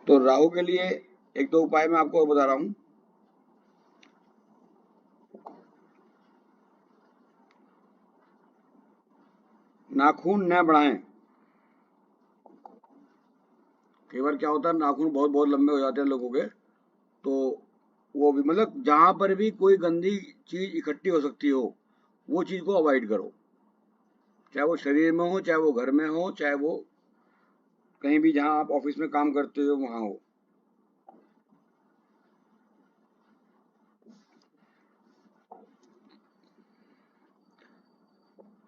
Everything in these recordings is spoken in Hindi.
तो राहु के लिए एक दो उपाय मैं आपको बता रहा हूँ। नाखून न बढ़ाएं। कई बार क्या होता है, नाखून बहुत बहुत लंबे हो जाते हैं लोगों के, तो वो भी मतलब जहां पर भी कोई गंदी चीज इकट्ठी हो सकती हो, वो चीज को अवॉइड करो। चाहे वो शरीर में हो, चाहे वो घर में हो, चाहे वो कहीं भी जहां आप ऑफिस में काम करते हो वहां हो।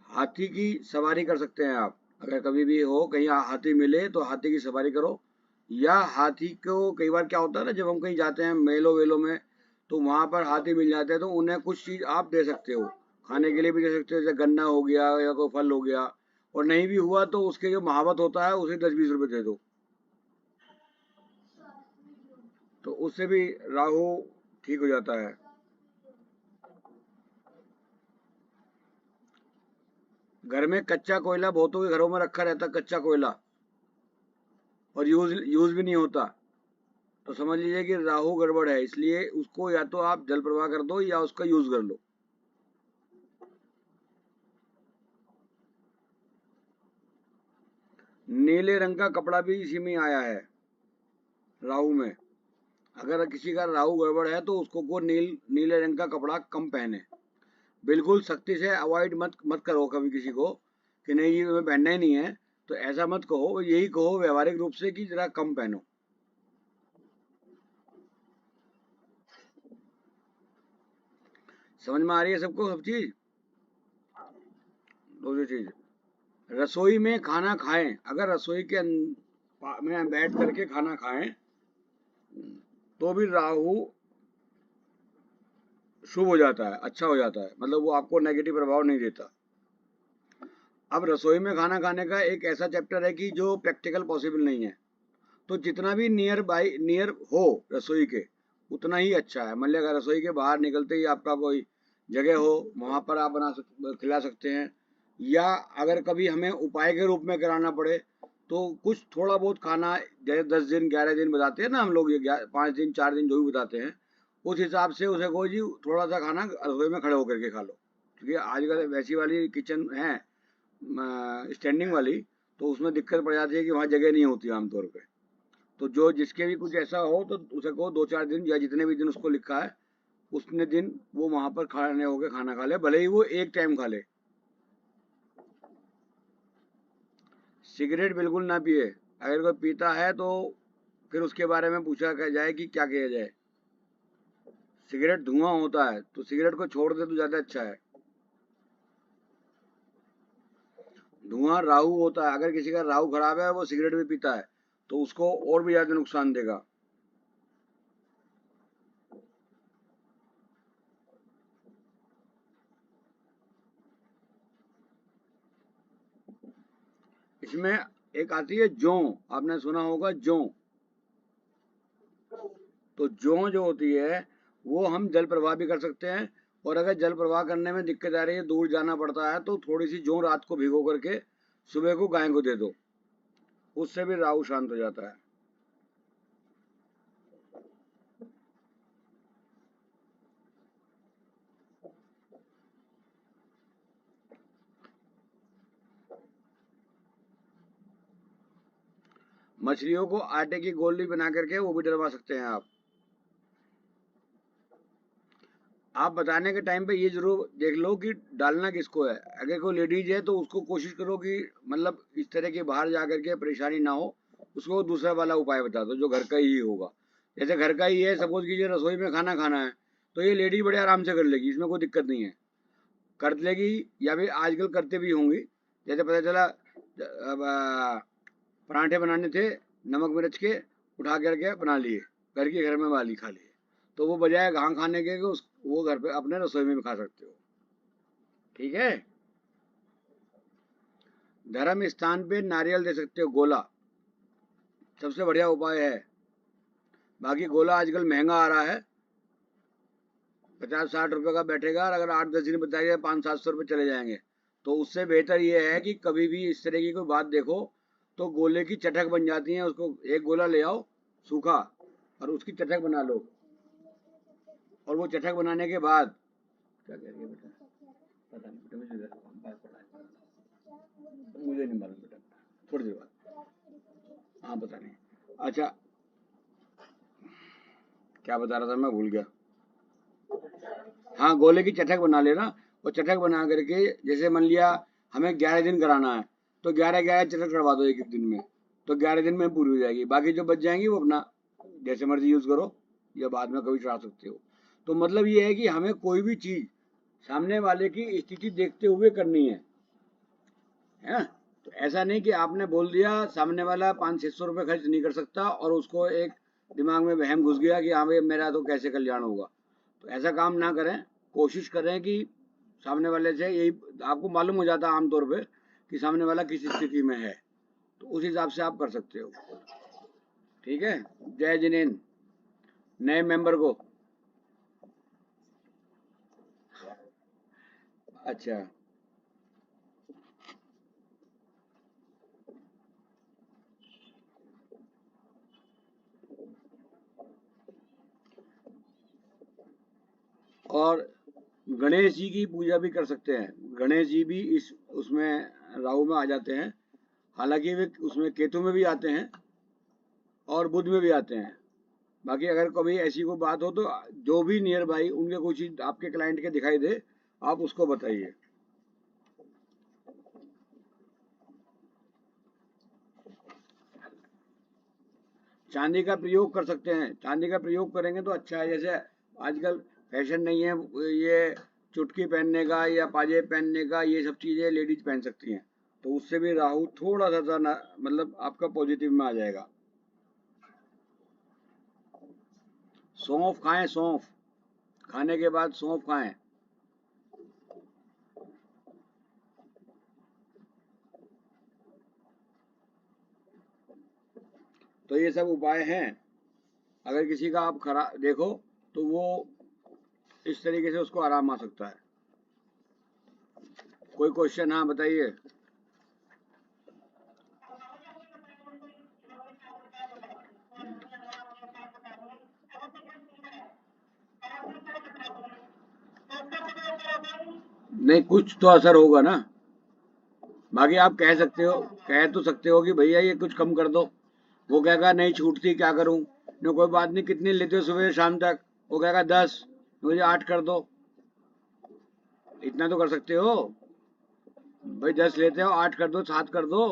हाथी की सवारी कर सकते हैं आप। अगर कभी भी हो कहीं हाथी मिले तो हाथी की सवारी करो। या हाथी को कई बार क्या होता है ना, जब हम कहीं जाते हैं मेलों वेलों में, तो वहां पर हाथी मिल जाते हैं, तो उन्हें कुछ चीज आप दे सकते हो। खाने के लिए भी दे सकते हो, जैसे गन्ना हो गया या कोई फल हो गया। और नहीं भी हुआ तो उसके जो महावत होता है उसे 10-20 रुपए दे दो, तो उससे भी राहु ठीक हो जाता है। घर में कच्चा कोयला बहुतों के घरों में रखा रहता है, कच्चा कोयला, और यूज भी नहीं होता। तो समझ लीजिए कि राहु गड़बड़ है, इसलिए उसको या तो आप जल प्रवाह कर दो या उसका यूज कर लो। नीले रंग का कपड़ा भी इसी में आया है, राहु में। अगर किसी का राहु गड़बड़ है तो उसको को नीले रंग का कपड़ा कम पहने। बिल्कुल सख्ती से अवॉइड मत मत करो कभी किसी को कि नहीं ये तुम्हें पहनना ही नहीं है। तो ऐसा मत कहो, यही कहो व्यवहारिक रूप से कि जरा कम पहनो। समझ में आ रही है सबको सब चीज? दूसरी चीज, रसोई में खाना खाएं। अगर रसोई के में बैठ करके खाना खाएं तो भी राहु शुभ हो जाता है, अच्छा हो जाता है, मतलब वो आपको नेगेटिव प्रभाव नहीं देता। अब रसोई में खाना खाने का एक ऐसा चैप्टर है कि जो प्रैक्टिकल पॉसिबल नहीं है। तो जितना भी नियर बाई नियर हो रसोई के, उतना ही अच्छा है। मान लिया अगर रसोई के बाहर निकलते ही आपका कोई जगह हो, वहां पर आप खिला सकते हैं। या अगर कभी हमें उपाय के रूप में कराना पड़े तो कुछ थोड़ा बहुत खाना, जैसे 10 दिन 11 दिन बताते हैं ना हम लोग, ये 5 दिन 4 दिन जो भी बताते हैं, उस हिसाब से उसे कोई जी थोड़ा सा खाना रसोई में खड़े होकर के खा लो। क्योंकि आजकल वैसी वाली किचन है स्टैंडिंग वाली, तो उसमें दिक्कत पड़ जाती है कि वहाँ जगह नहीं होती आमतौर पे। तो जो जिसके भी कुछ ऐसा हो तो उसे को 2-4 दिन या जितने भी दिन उसको लिखा है उतने दिन वो वहां पर खाने होके खाना खा ले, भले ही वो एक टाइम खा ले। सिगरेट बिल्कुल ना पिए। अगर कोई पीता है तो फिर उसके बारे में पूछा जाए कि क्या किया जाए। सिगरेट धुआं होता है, तो सिगरेट को छोड़ दे तो ज्यादा अच्छा है। धुआं राहु होता है, अगर किसी का राहु खराब है वो सिगरेट भी पीता है तो उसको और भी ज्यादा नुकसान देगा। इसमें एक आती है जौ, आपने सुना होगा जौ। तो जौ जो होती है वो हम जल प्रवाह भी कर सकते हैं। और अगर जल प्रवाह करने में दिक्कत आ रही है, दूर जाना पड़ता है, तो थोड़ी सी जौ रात को भिगो करके सुबह को गाय को दे दो, उससे भी राहु शांत हो जाता है। मछलियों को आटे की गोली बना करके वो भी डलवा सकते हैं आप। आप बताने के टाइम पे ये जरूर देख लो कि डालना किसको है। अगर कोई लेडीज है तो उसको कोशिश करो कि मतलब इस तरह के बाहर जा करके परेशानी ना हो, उसको दूसरा वाला उपाय बता दो जो घर का ही होगा। जैसे घर का ही है, सपोज कीजिए रसोई में खाना खाना है, तो ये लेडी बड़े आराम से कर लेगी, इसमें कोई दिक्कत नहीं है, कर लेगी। या फिर आजकल करते भी होंगी। जैसे पता चला अब पराठे बनाने थे, नमक मिर्च के उठा करके बना लिए, घर के घर में वाली खा लिए, तो वो बजाय घाम खाने के उस वो घर पे अपने रसोई में भी खा सकते हो। ठीक है। धर्म स्थान पे नारियल दे सकते हो, गोला सबसे बढ़िया उपाय है। बाकी गोला आजकल महंगा आ रहा है, 50-60 रुपए का बैठेगा, और अगर 8-10 दिन बताइए 500-700 रुपये चले जाएंगे। तो उससे बेहतर ये है कि कभी भी इस तरह की कोई बात देखो तो गोले की चटक बन जाती है, उसको एक गोला ले आओ, सूखा, और उसकी चटक बना लो। और वो चटक बनाने के बाद क्या कह रही है बेटा, पता नहीं बेटा, मुझे नहीं मालूम बेटा, थोड़ी देर बाद। हाँ पता नहीं। अच्छा क्या बता रहा था मैं, भूल गया। हाँ गोले की चटक बना लेना, और चटक बना करके जैसे मान लिया हमें 11 दिन कराना है, तो 11 चटक करवा दो एक एक दिन में, तो 11 दिन में पूरी हो जाएगी। बाकी जो बच जाएंगी वो अपना जैसे मर्जी यूज करो, या बाद में कभी चढ़ा सकते हो। तो मतलब ये है कि हमें कोई भी चीज सामने वाले की स्थिति देखते हुए करनी है ना। तो ऐसा नहीं कि आपने बोल दिया, सामने वाला 500-600 रुपये खर्च नहीं कर सकता और उसको एक दिमाग में वहम घुस गया कि हाँ भाई मेरा तो कैसे कल्याण होगा। तो ऐसा काम ना करें, कोशिश करें कि सामने वाले से यही आपको मालूम हो जाता है आमतौर पे कि सामने वाला किस स्थिति में है, तो उस हिसाब से आप कर सकते हो। ठीक है, जय जिनेन नए मेंबर को। अच्छा और गणेश जी की पूजा भी कर सकते हैं। गणेश जी भी इस उसमें राहु में आ जाते हैं, हालांकि वे उसमें केतु में भी आते हैं और बुध में भी आते हैं। बाकी अगर कभी ऐसी कोई बात हो तो जो भी नियर बाई उनके कोई चीज आपके क्लाइंट के दिखाई दे, आप उसको बताइए। चांदी का प्रयोग कर सकते हैं, चांदी का प्रयोग करेंगे तो अच्छा है। जैसे आजकल फैशन नहीं है ये चुटकी पहनने का या पाजेब पहनने का, ये सब चीजें लेडीज पहन सकती हैं, तो उससे भी राहु थोड़ा सा मतलब आपका पॉजिटिव में आ जाएगा। सौंफ खाएं, सौंफ खाने के बाद सौंफ खाएं। तो ये सब उपाय हैं। अगर किसी का आप खरा देखो तो वो इस तरीके से उसको आराम आ सकता है। कोई क्वेश्चन? हाँ बताइए। नहीं कुछ तो असर होगा ना। बाकी आप कह सकते हो, कह तो सकते हो कि भैया ये कुछ कम कर दो, वो कहेगा नहीं छूटती क्या करूं। नहीं कोई बात नहीं, कितनी लेते हो सुबह शाम तक, वो कहेगा 10, मुझे 8 कर दो। इतना तो कर सकते हो भाई, 10 लेते हो 8 कर दो, 7 कर दो।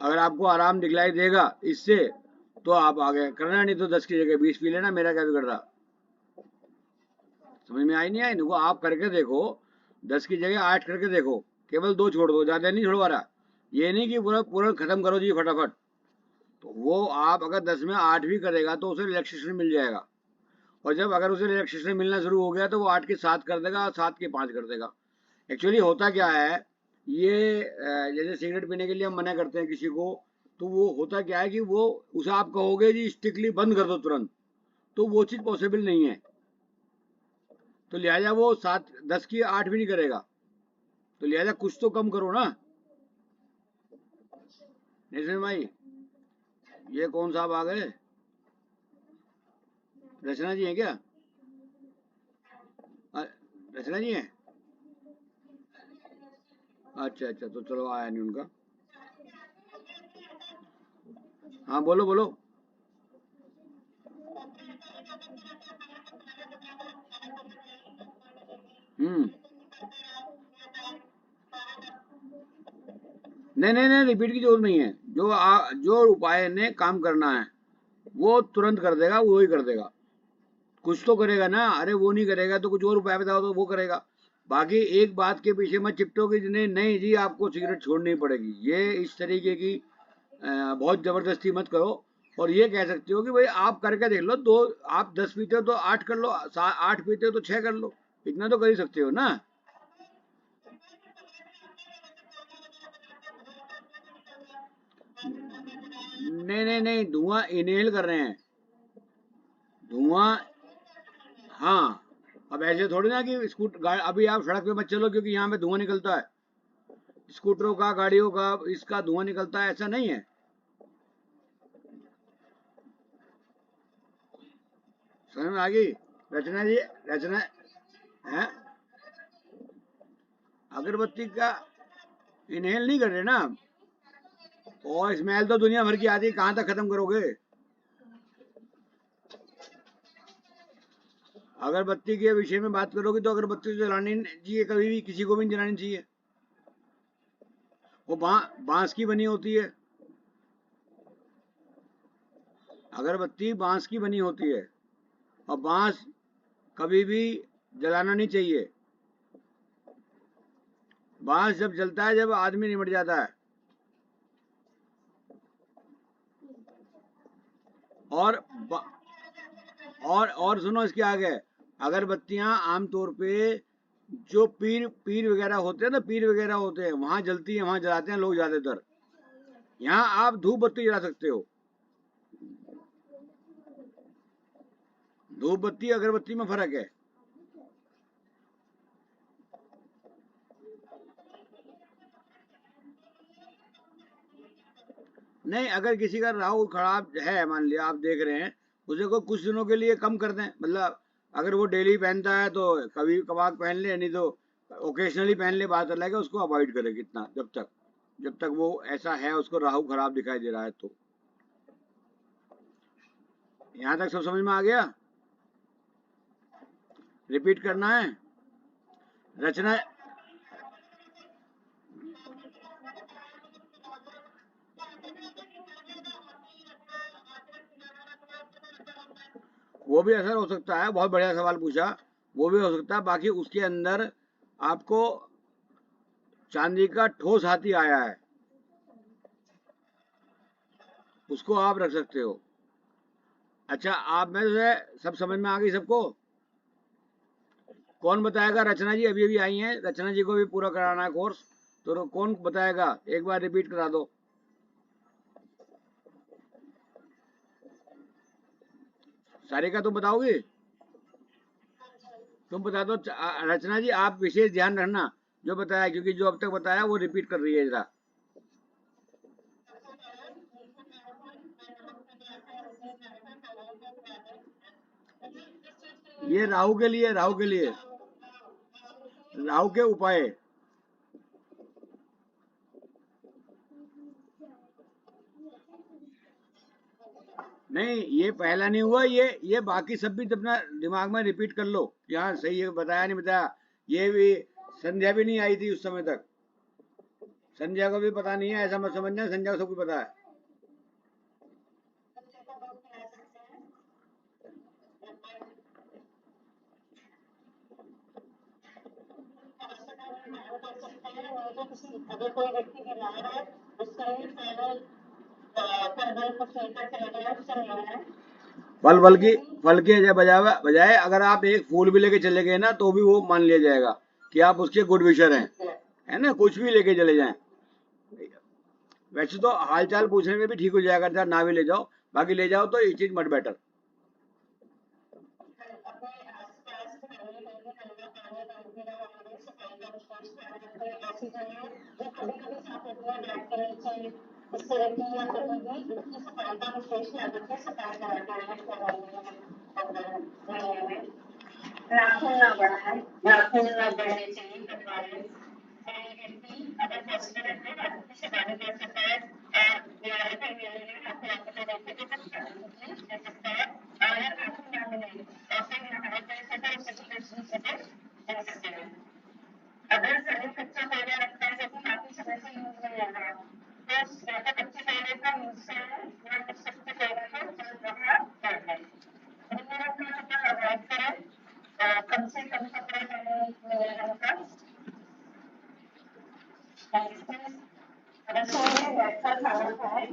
अगर आपको आराम दिखलाई देगा इससे तो आप आगे करना, नहीं तो 10 की जगह 20 पी लेना, मेरा क्या बिगड़ रहा। समझ में आई नहीं आई? देखो आप करके देखो, 10 की जगह 8 करके देखो, केवल 2 छोड़ दो, ज्यादा नहीं छोड़वा रहा। ये नहीं कि पूरा पूरा खत्म करो जी फटाफट। तो वो आप अगर 10 में 8 भी करेगा तो उसे रिलैक्सेशन मिल जाएगा, और जब अगर उसे रिलैक्सेशन मिलना शुरू हो गया तो वो 8 के 7 कर देगा, 7 के 5 कर देगा। एक्चुअली होता क्या है, ये जैसे सिगरेट पीने के लिए हम मना करते हैं किसी को, तो वो होता क्या है कि वो उसे आप कहोगे जी स्ट्रिक्टली बंद कर दो तुरंत, तो वो चीज़ पॉसिबल नहीं है। तो लिहाजा वो 7 10 की 8 भी नहीं करेगा, तो लिहाजा कुछ तो कम करो ना। नहीं समझ में आई? ये कौन साहब आ गए? रचना जी हैं क्या? अ, रचना जी हैं? अच्छा अच्छा, तो चलो आया नहीं उनका। हाँ बोलो बोलो। हम्म। नहीं नहीं नहीं, रिपीट की जरूरत नहीं है। जो उपाय ने काम करना है वो तुरंत कर देगा, वो ही कर देगा। कुछ तो करेगा ना, अरे वो नहीं करेगा तो कुछ और उपाय बताओ तो वो करेगा। बाकी एक बात के पीछे मत चिपटो कि नहीं नहीं जी आपको सिगरेट छोड़नी पड़ेगी, ये इस तरीके की बहुत जबरदस्ती मत करो। और ये कह सकते हो कि भाई आप करके देख लो, दो आप 10 पीते हो तो 8 कर लो, 8 पीते हो तो 6 कर लो, इतना तो कर ही सकते हो ना। नहीं नहीं नहीं, धुआं इनहेल कर रहे हैं, धुआं। हाँ, अब ऐसे थोड़ी ना कि अभी आप सड़क पे मत चलो क्योंकि यहाँ पे धुआं निकलता है, स्कूटरों का गाड़ियों का इसका धुआं निकलता है, ऐसा नहीं है। समझ आ गई रचना जी? रचना है अगरबत्ती का इनहेल नहीं कर रहे ना आप? और स्मेल तो दुनिया भर की आती है, कहाँ तक खत्म करोगे? अगरबत्ती के विषय में बात करोगे तो अगरबत्ती तो जलानी नहीं चाहिए, कभी भी किसी को भी नहीं जलानी चाहिए। वो बांस की बनी होती है, अगरबत्ती बांस की बनी होती है, और बांस कभी भी जलाना नहीं चाहिए। बांस जब जलता है जब आदमी निमट जाता है। और और सुनो इसके आगे, अगरबत्तियां आमतौर पे जो पीर वगैरह होते हैं ना, पीर वगैरह होते हैं वहां जलती है, वहां जलाते हैं लोग ज्यादातर। यहाँ आप धूप बत्ती जला सकते हो। धूप बत्ती अगरबत्ती में फर्क है। नहीं, अगर किसी का राहु खराब है, मान लिया आप देख रहे हैं, उसे को कुछ दिनों के लिए कम कर दें। मतलब अगर वो डेली पहनता है तो कभी कभार पहन ले, नहीं तो ओकेजनली पहन ले, बात अलग है। उसको अवॉइड करे कितना, जब तक वो ऐसा है, उसको राहु खराब दिखाई दे रहा है। तो यहाँ तक सब समझ में आ गया? रिपीट करना है रचना? वो भी असर हो सकता है, बहुत बढ़िया सवाल पूछा। वो भी हो सकता है। बाकी उसके अंदर आपको चांदी का ठोस हाथी आया है, उसको आप रख सकते हो। अच्छा, आप में से सब समझ में आ गई सबको? कौन बताएगा? रचना जी अभी अभी आई हैं, रचना जी को भी पूरा कराना है कोर्स, तो कौन बताएगा? एक बार रिपीट करा दो। सारिका तुम बताओगी? तुम बता दो। रचना जी आप विशेष ध्यान रखना जो बताया, क्योंकि जो अब तक बताया वो रिपीट कर रही है जरा। ये राहु के लिए, राहु के लिए, राहु के उपाय। नहीं, ये पहला नहीं हुआ। ये बाकी सब भी अपना दिमाग में रिपीट कर लो। यहाँ सही है, बताया नहीं बताया। ये भी संध्या भी नहीं आई थी उस समय तक, संध्या को भी पता नहीं है, ऐसा मत समझना। संध्या को सब कुछ पता है। अगर कोई व्यक्ति बीमार है, उसका भी फल के बजाय अगर आप एक फूल भी लेके चले गए ना, तो भी वो मान लिया जाएगा कि आप उसके गुड विशर हैं, है ना? कुछ भी लेके चले जाएं। वैसे तो हालचाल पूछने में भी ठीक हो जाएगा, अगर ना भी ले जाओ, बाकी ले जाओ तो इट इज मच बेटर। नाखून ना बढ़ाए, नाखून ना बढ़ने चाहिए। अगर सही कच्चा पौधा रखता है तो काफी समय से यूज में ले रहा है, तो ज्यादा कच्चे पौधे का नुकसान या कुछ सस्ते पौधे का जल प्रभाव कम है। अवॉइड करें, कम से कम कपड़े पहने रखा। रसोई में बैठकर खाना खाएं।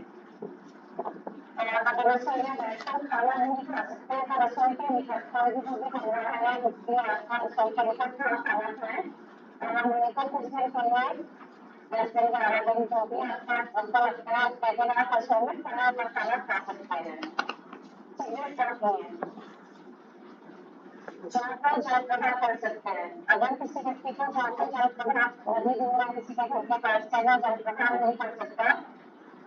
अगर रसोई में बैठकर खाना नहीं खा सकते हैं तो रसोई के निकट जो भी कमरा है, उसके आसपास रसोई के निकट थोड़ा खाना खाएं। और मिलकर कुछ देर करवाएं, 10 से 12 दिन जो भी आपका लगता है, लेकिन आप रसोई में खाना खा सकते हैं। चलिए करते हैं। जाकर जल प्रभाव कर सकते हैं। अगर किसी व्यक्ति को जाकर जल प्रभाव नदी दूर किसी के घर के पास का जल प्रभाव नहीं कर सकता,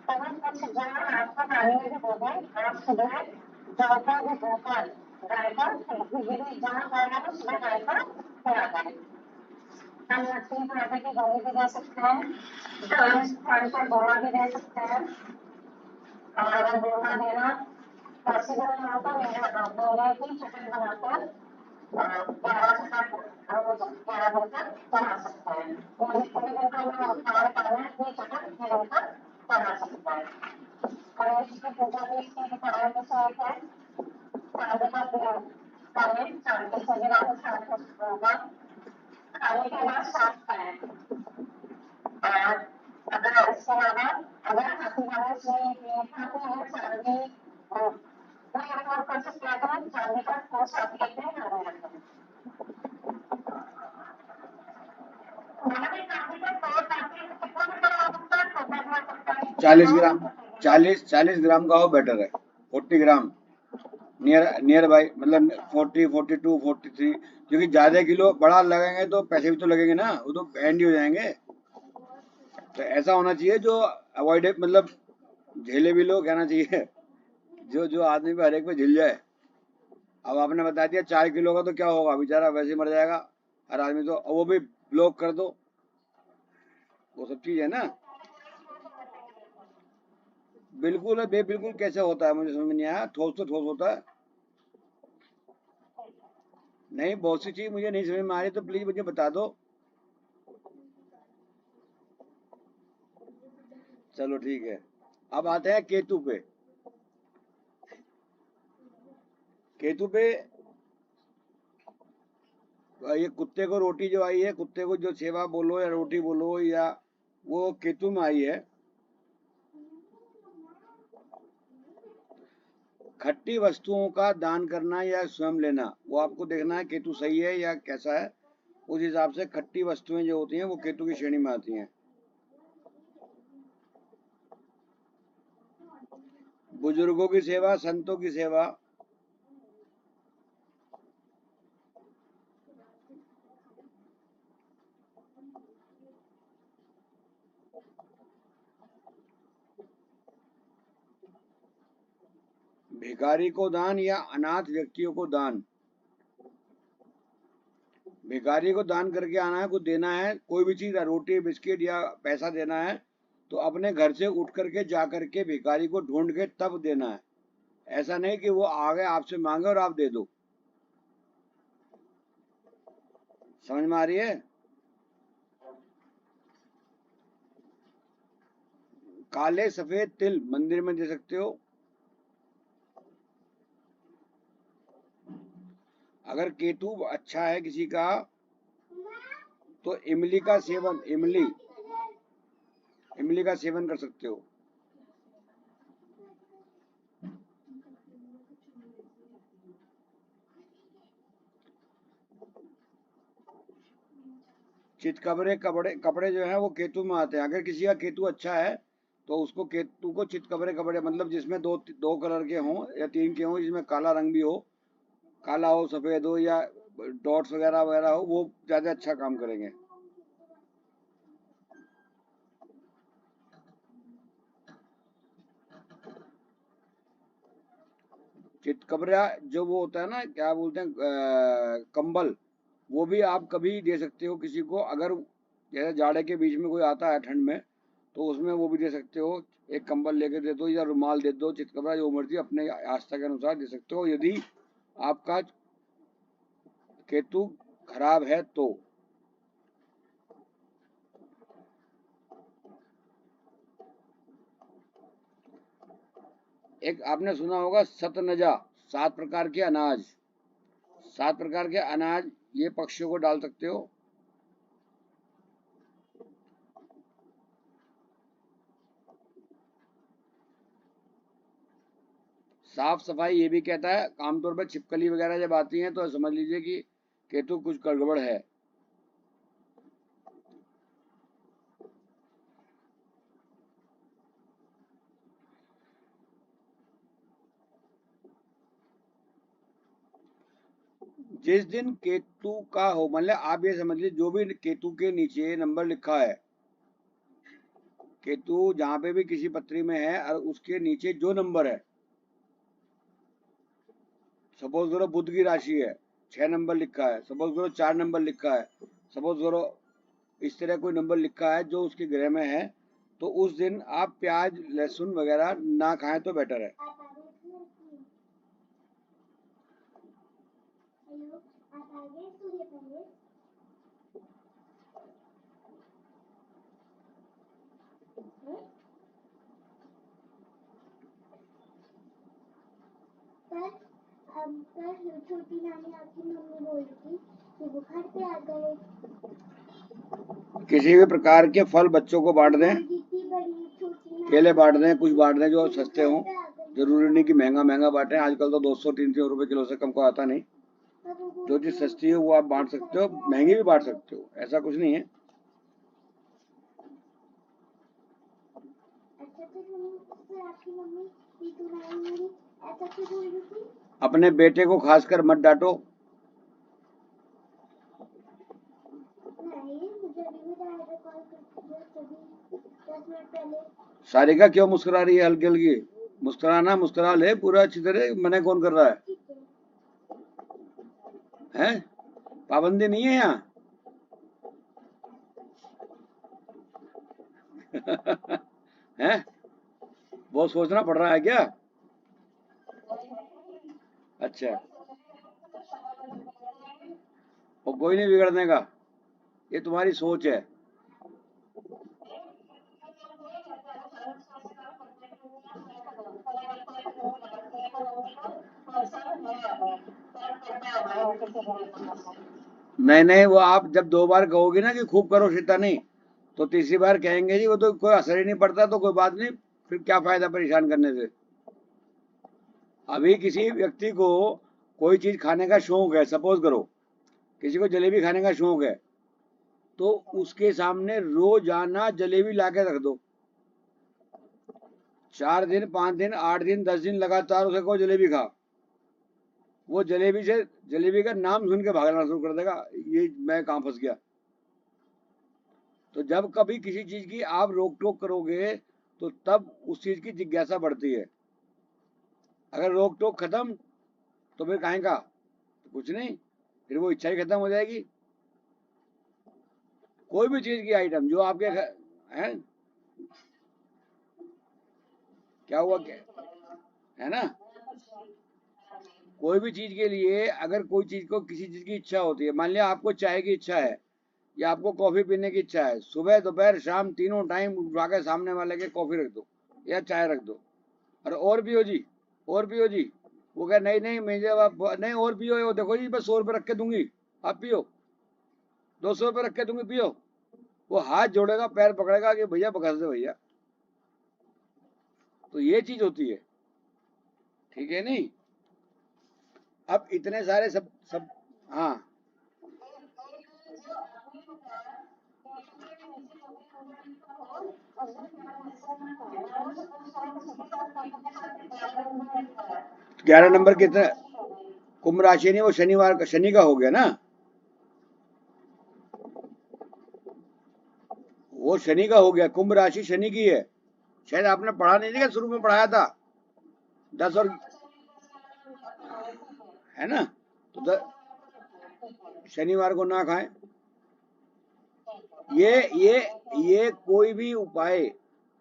तो कुछ जल आपको पानी में भिगो दें और सुबह जाकर भिगोकर गाय का यदि जहाँ गाय है तो उसमें गाय का थोड़ा करें। हम लक्ष्मी को आटे की गोली भी दे सकते हैं, स्थान पर गोला भी दे सकते हैं। और अगर गोला देना पॉसिबल ना हो तो गोले की चटनी बनाकर 11 से 11 दिन तक बना सकते हैं। थोड़ी दिन का उपचार करना ये चटन निरंतर बना सकता है। गणेश की पूजा भी इसके कारण में से एक है। चांदी का प्रयोग करें, चांदी से गिरा होगा, खाने के बाद साफ करें। और अगर इसके अलावा अगर आपकी गणेश मीठा को अगर चांदी नहीं अफोर्ड कर सकते हैं तो चांदी का कोर्स आप कहते हैं ना रखें। 40 ग्राम, 40 ग्राम का हो बेटर है। 40 ग्राम नियर बाई, मतलब 40, 42, 43, क्योंकि ज्यादा किलो बड़ा लगेंगे तो पैसे भी तो लगेंगे ना, वो तो एंड ही हो जाएंगे। तो ऐसा होना चाहिए जो अवॉइड, मतलब झेले भी लो, कहना चाहिए जो जो आदमी पे हर एक पे झिल जाए। अब आपने बता दिया 4 किलो का, तो क्या होगा, बेचारा वैसे ही मर जाएगा हर आदमी, तो वो भी ब्लॉक कर दो, वो सब चीज है ना। बिल्कुल है, बिल्कुल कैसे होता है मुझे समझ में नहीं आया, ठोस तो ठोस होता है। नहीं, बहुत सी चीज मुझे नहीं समझ में आ रही, तो प्लीज मुझे बता दो। चलो ठीक है, अब आते हैं केतु पे। केतु पे ये कुत्ते को रोटी जो आई है, कुत्ते को जो सेवा बोलो या रोटी बोलो, या वो केतु में आई है। खट्टी वस्तुओं का दान करना या स्वयं लेना, वो आपको देखना है केतु सही है या कैसा है। उस हिसाब से खट्टी वस्तुएं जो होती हैं वो केतु की श्रेणी में आती हैं। बुजुर्गों की सेवा, संतों की सेवा, भिखारी को दान या अनाथ व्यक्तियों को दान। भिखारी को दान करके आना है, कुछ देना है, कोई भी चीज, रोटी बिस्किट या पैसा देना है, तो अपने घर से उठ करके जा करके भिखारी को ढूंढ के तब देना है। ऐसा नहीं कि वो आ गए आपसे मांगे और आप दे दो। समझ में आ रही है? काले सफेद तिल मंदिर में दे सकते हो। अगर केतु अच्छा है किसी का, तो इमली का सेवन, इमली का सेवन कर सकते हो। चितकबरे कपड़े कपड़े जो है वो केतु में आते हैं। अगर किसी का केतु अच्छा है तो उसको केतु को चितकबरे कपड़े, मतलब जिसमें दो कलर के हों या 3 के हों, जिसमें काला रंग भी हो, काला हो सफेद हो या डॉट्स वगैरह वगैरह हो, वो ज्यादा अच्छा काम करेंगे। चितकबरा जो वो होता है ना, क्या बोलते हैं, कंबल, वो भी आप कभी दे सकते हो किसी को। अगर जैसे जाड़े के बीच में कोई आता है ठंड में, तो उसमें वो भी दे सकते हो। एक कंबल लेके दे दो या रुमाल दे दो, चितकबरा जो मर्जी अपने आस्था के अनुसार दे सकते हो, यदि आपका केतु खराब है तो। एक आपने सुना होगा सतनजा, 7 प्रकार के अनाज, 7 प्रकार के अनाज ये पक्षियों को डाल सकते हो। साफ सफाई ये भी कहता है। आमतौर पर छिपकली वगैरह जब आती हैं तो समझ लीजिए कि केतु कुछ गड़बड़ है। जिस दिन केतु का हो, मतलब आप ये समझ लीजिए जो भी केतु के नीचे नंबर लिखा है, केतु जहां पे भी किसी पत्री में है और उसके नीचे जो नंबर है, सपोज करो बुध की राशि है, 6 नंबर लिखा है, सपोज करो 4 नंबर लिखा है, सपोज करो इस तरह कोई नंबर लिखा है जो उसके ग्रह में है, तो उस दिन आप प्याज लहसुन वगैरह ना खाएं तो बेटर है। पर छोटी नानी आपकी मम्मी बोल रही थी कि बुखार पे आ गए। किसी भी प्रकार के फल बच्चों को बांट दें, केले बांट दें, कुछ बांट दें जो सस्ते हों, जरूरी नहीं कि महंगा महंगा बांटें। आजकल तो 200-300 रुपए किलो से कम को आता नहीं। जो चीज सस्ती है वो आप बांट सकते हो, महंगी भी बांट सकते हो, ऐसा कुछ नहीं है। अपने बेटे को खासकर मत डांटो। सारिका क्यों मुस्कुरा रही है हल्की हल्की? मुस्कुराना मुस्कुरा ले पूरा अच्छी तरह, मना कौन कर रहा है? हैं? पाबंदी नहीं है यहाँ। हैं? बहुत सोचना पड़ रहा है क्या? अच्छा, और कोई नहीं बिगड़ने का, ये तुम्हारी सोच है। नहीं नहीं, वो आप जब 2 बार कहोगे ना कि खूब करो शैतानी, तो तीसरी बार कहेंगे जी वो तो कोई असर ही नहीं पड़ता, तो कोई बात नहीं, फिर क्या फायदा परेशान करने से। अभी किसी व्यक्ति को कोई चीज खाने का शौक है, सपोज करो किसी को जलेबी खाने का शौक है, तो उसके सामने रोजाना जलेबी ला के रख दो। 4 दिन 5 दिन 8 दिन 10 दिन लगातार उसे को जलेबी खा, वो जलेबी का नाम सुन के भागना शुरू कर देगा, ये मैं कहाँ फंस गया। तो जब कभी किसी चीज की आप रोक टोक करोगे तो तब उस चीज की जिज्ञासा बढ़ती है। अगर रोक टोक खत्म तो फिर खाएगा तो कुछ नहीं, फिर वो इच्छा ही खत्म हो जाएगी। कोई भी चीज की आइटम जो आपके है, क्या हुआ क्या, है ना? कोई भी चीज के लिए अगर कोई चीज को किसी चीज की इच्छा होती है, मान लिया आपको चाय की इच्छा है या आपको कॉफी पीने की इच्छा है, सुबह दोपहर शाम तीनों टाइम उठवा के सामने वाले के कॉफी रख दो या चाय रख दो, और पियो जी, और पियो जी। वो कहे नहीं नहीं मुझे आप नहीं और पियो, वो देखो जी बस 100 रुपये रख के दूंगी, आप पियो, 200 रुपये रख के दूंगी पियो। वो हाथ जोड़ेगा पैर पकड़ेगा कि भैया बखस दे भैया। तो ये चीज होती है, ठीक है नहीं? अब इतने सारे सब सब, हाँ, तो 11 नंबर कितना? कुंभ राशि नहीं, वो शनिवार का, शनि का हो गया ना, वो शनि का हो गया, कुंभ राशि शनि की है। शायद आपने पढ़ा नहीं था, शुरू में पढ़ाया था 10 और, है ना? तो शनिवार को ना खाएं। ये कोई भी उपाय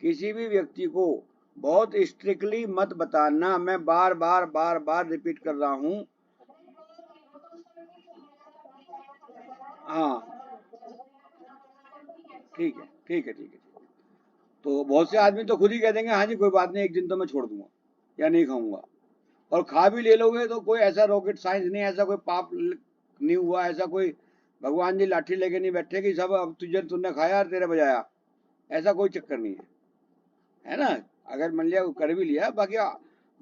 किसी भी व्यक्ति को बहुत स्ट्रिक्टली मत बताना, मैं बार बार बार बार रिपीट कर रहा हूँ। हाँ, ठीक है ठीक है ठीक है। तो बहुत से आदमी तो खुद ही कह देंगे हाँ जी कोई बात नहीं, एक दिन तो मैं छोड़ दूंगा या नहीं खाऊंगा, और खा भी ले लोगे तो कोई ऐसा रॉकेट साइंस नहीं, ऐसा कोई पाप नहीं हुआ, ऐसा कोई भगवान जी लाठी लेके नहीं बैठे कि सब अब तुझे तुमने खाया और तेरे बजाया, ऐसा कोई चक्कर नहीं है ना? अगर मान लिया कर भी लिया, बाकी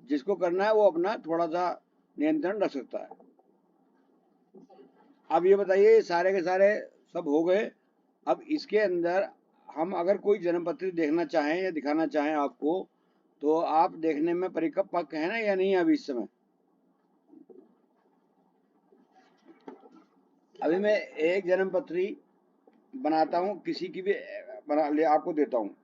जिसको करना है वो अपना थोड़ा सा नियंत्रण रख सकता है। अब ये बताइए सारे के सारे सब हो गए। अब इसके अंदर हम अगर कोई जन्म पत्री देखना चाहें या दिखाना चाहें आपको, तो आप देखने में परिपक्व है ना या नहीं अभी इस समय? अभी मैं एक जन्म पत्री बनाता हूँ, किसी की भी बना ले आपको देता हूँ।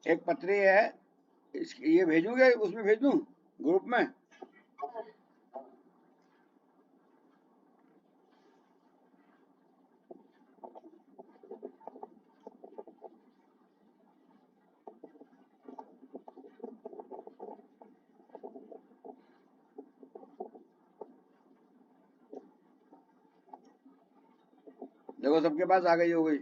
एक पत्री है, ये भेजूंगे, उसमें भेज दूं ग्रुप में? देखो सबके पास आ गई हो गई।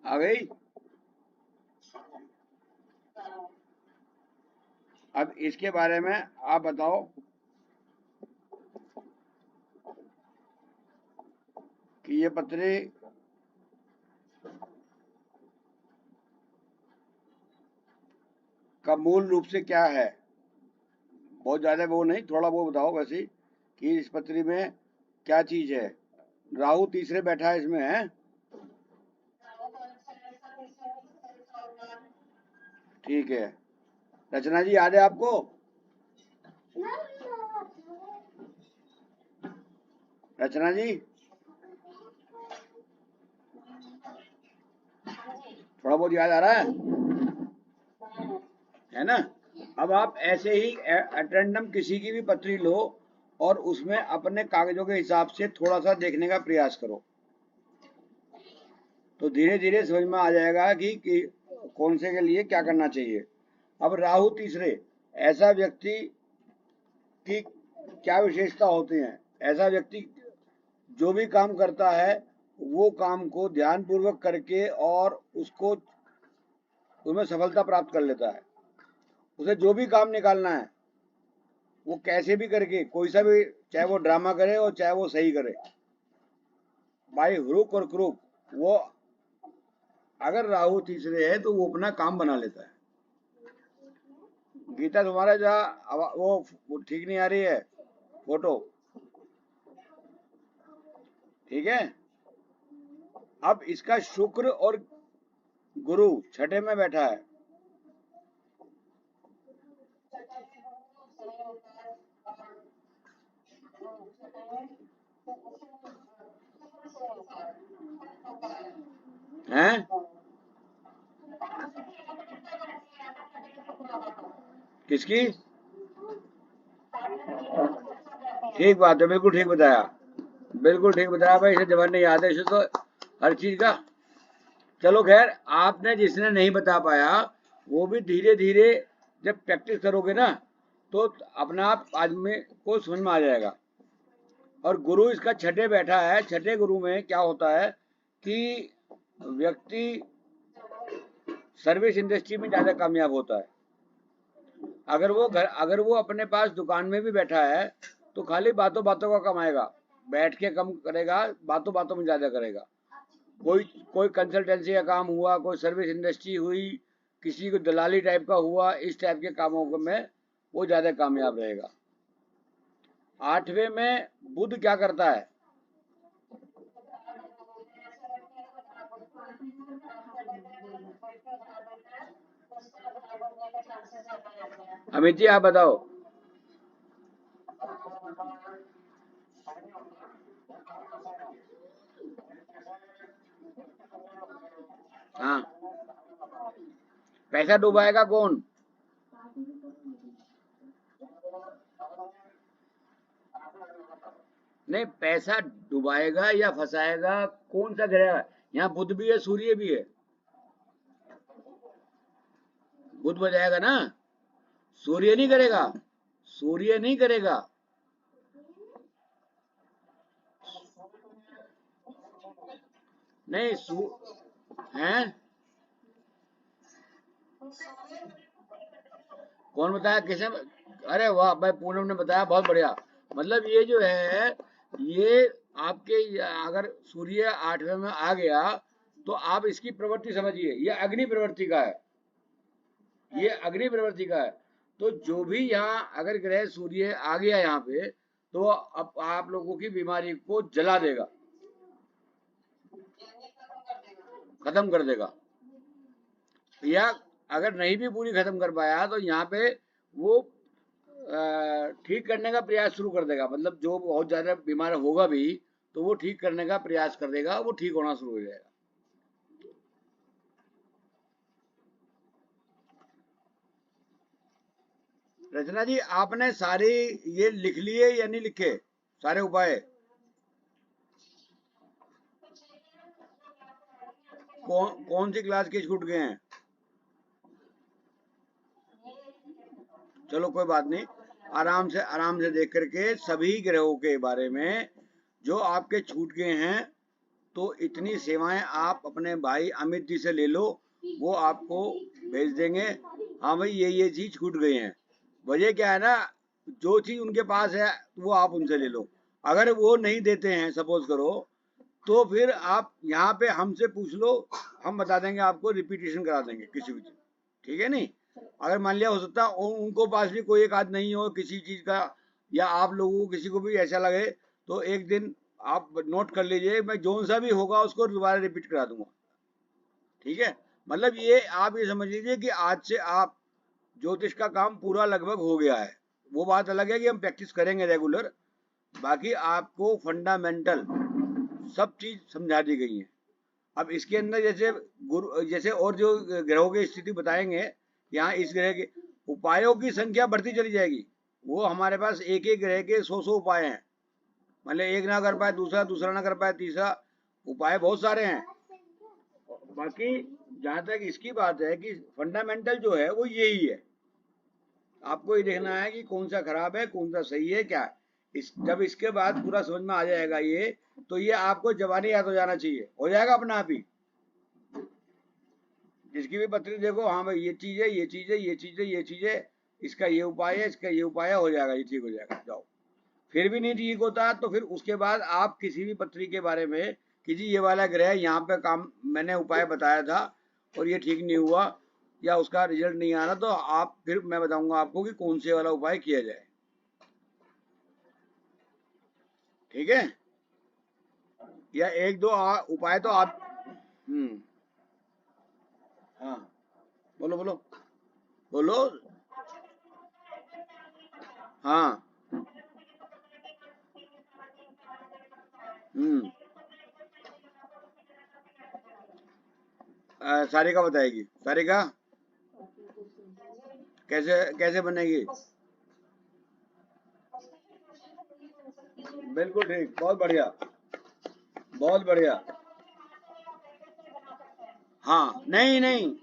आ गई। अब इसके बारे में आप बताओ कि ये पत्री का मूल रूप से क्या है। बहुत ज्यादा वो नहीं, थोड़ा वो बताओ वैसे ही कि इस पत्री में क्या चीज है। राहु तीसरे बैठा है इसमें, है? ठीक है। रचना जी याद है आपको? रचना जी थोड़ा बहुत याद आ रहा है ना? अब आप ऐसे ही अटेंडम किसी की भी पत्री लो और उसमें अपने कागजों के हिसाब से थोड़ा सा देखने का प्रयास करो, तो धीरे धीरे समझ में आ जाएगा कि कौन से के लिए क्या करना चाहिए। अब राहु तीसरे, ऐसा व्यक्ति की क्या विशेषता होती है? ऐसा व्यक्ति जो भी काम करता है वो काम को ध्यान पूर्वक करके और उसको उसमें सफलता प्राप्त कर लेता है। उसे जो भी काम निकालना है वो कैसे भी करके, कोई सा भी, चाहे वो ड्रामा करे और चाहे वो सही करे, बाई हुक और क्रूक, वो अगर राहु तीसरे है तो वो अपना काम बना लेता है। गीता तुम्हारा जहाँ वो ठीक नहीं आ रही है फोटो, ठीक है? अब इसका शुक्र और गुरु छठे में बैठा है। हैं? किसकी? ठीक बात है, बिल्कुल ठीक बताया, बिल्कुल ठीक बताया भाई, इसे जवाब नहीं याद है इसे तो हर चीज का। चलो खैर, आपने जिसने नहीं बता पाया वो भी धीरे धीरे जब प्रैक्टिस करोगे ना तो अपना आप आदमी को समझ में आ जाएगा। और गुरु इसका छठे बैठा है। छठे गुरु में क्या होता है कि व्यक्ति सर्विस इंडस्ट्री में ज्यादा कामयाब होता है। अगर वो अपने पास दुकान में भी बैठा है तो खाली बातों बातों का कमाएगा, बैठ के कम करेगा, बातों बातों में ज्यादा करेगा। कोई कोई कंसल्टेंसी का काम हुआ, कोई सर्विस इंडस्ट्री हुई, किसी को दलाली टाइप का हुआ, इस टाइप के कामों में वो ज्यादा कामयाब रहेगा। आठवें में बुध क्या करता है? अमित जी आप बताओ। हाँ, पैसा डुबाएगा कौन? नहीं, पैसा डुबाएगा या फंसाएगा कौन सा ग्रह है? यहाँ बुध भी है, सूर्य भी है। बुध बजाएगा ना, सूर्य नहीं करेगा, सूर्य नहीं करेगा। नहीं हैं? कौन बताया, किसे? अरे वाह भाई, पूनम ने बताया, बहुत बढ़िया। मतलब ये जो है, ये आपके अगर सूर्य आठवें में आ गया तो आप इसकी प्रवृत्ति समझिए, ये अग्नि प्रवृत्ति का है, ये अग्नि प्रवृत्ति का है। तो जो भी यहाँ अगर ग्रह सूर्य आ गया यहाँ पे तो अब आप लोगों की बीमारी को जला देगा, खत्म कर देगा। या अगर नहीं भी पूरी खत्म कर पाया तो यहाँ पे वो ठीक करने का प्रयास शुरू कर देगा। मतलब जो बहुत ज़्यादा बीमार होगा भी तो वो ठीक करने का प्रयास कर देगा, वो ठीक होना शुरू हो जाएगा। रचना जी, आपने सारी ये लिख लिए या नहीं लिखे सारे उपाय? कौन सी क्लास के छूट गए हैं? चलो कोई बात नहीं, आराम से देख करके सभी ग्रहों के बारे में जो आपके छूट गए हैं, तो इतनी सेवाएं आप अपने भाई अमित जी से ले लो, वो आपको भेज देंगे। हाँ भाई, ये चीज छूट गई है। वजह क्या है ना, जो चीज उनके पास है वो आप उनसे ले लो। अगर वो नहीं देते हैं सपोज करो, तो फिर आप यहाँ पे हमसे पूछ लो, हम बता देंगे आपको, रिपीटेशन करा देंगे किसी भी चीज। ठीक है नहीं? अगर मान लिया हो सकता है उनको पास भी कोई एक आध नहीं हो किसी चीज का, या आप लोगों को किसी को भी ऐसा लगे, तो एक दिन आप नोट कर लीजिए, मैं जोन सा भी होगा उसको दोबारा रिपीट करा दूंगा। ठीक है? मतलब ये आप ये समझ लीजिए कि आज से आप ज्योतिष का काम पूरा लगभग हो गया है। वो बात अलग है कि हम प्रैक्टिस करेंगे रेगुलर, बाकी आपको फंडामेंटल सब चीज समझा दी गई है। अब इसके अंदर जैसे गुरु जैसे और जो ग्रहों की स्थिति बताएंगे, यहाँ इस ग्रह के उपायों की संख्या बढ़ती चली जाएगी। वो हमारे पास एक एक ग्रह के 100 उपाय हैं। मतलब एक ना कर पाए दूसरा, दूसरा ना कर पाए तीसरा, उपाय बहुत सारे हैं। बाकी जहां तक इसकी बात है कि फंडामेंटल जो है वो यही है, आपको ये देखना है कि कौन सा खराब है कौन सा सही है क्या है। जब इसके बाद पूरा समझ में आ जाएगा ये, तो ये आपको जवानी याद हो जाना चाहिए, हो जाएगा अपना आप ही। जिसकी भी पत्री देखो, हाँ भाई ये चीज है ये चीज है ये चीज है ये चीज है, इसका ये उपाय है इसका ये उपाय है, हो जाएगा ये ठीक हो जाएगा, जाओ। फिर भी नहीं ठीक होता तो फिर उसके बाद आप किसी भी पत्री के बारे में कि जी ये वाला ग्रह यहाँ पे काम मैंने उपाय बताया था और ये ठीक नहीं हुआ या उसका रिजल्ट नहीं आ रहा, तो आप फिर मैं बताऊंगा आपको कि कौन से वाला उपाय किया जाए। ठीक है? या एक दो उपाय तो आप हाँ, बोलो बोलो बोलो। हाँ। सारिका बताएगी। सारिका कैसे कैसे बनेगी? बिल्कुल ठीक, बहुत बढ़िया बहुत बढ़िया। हाँ, नहीं नहीं,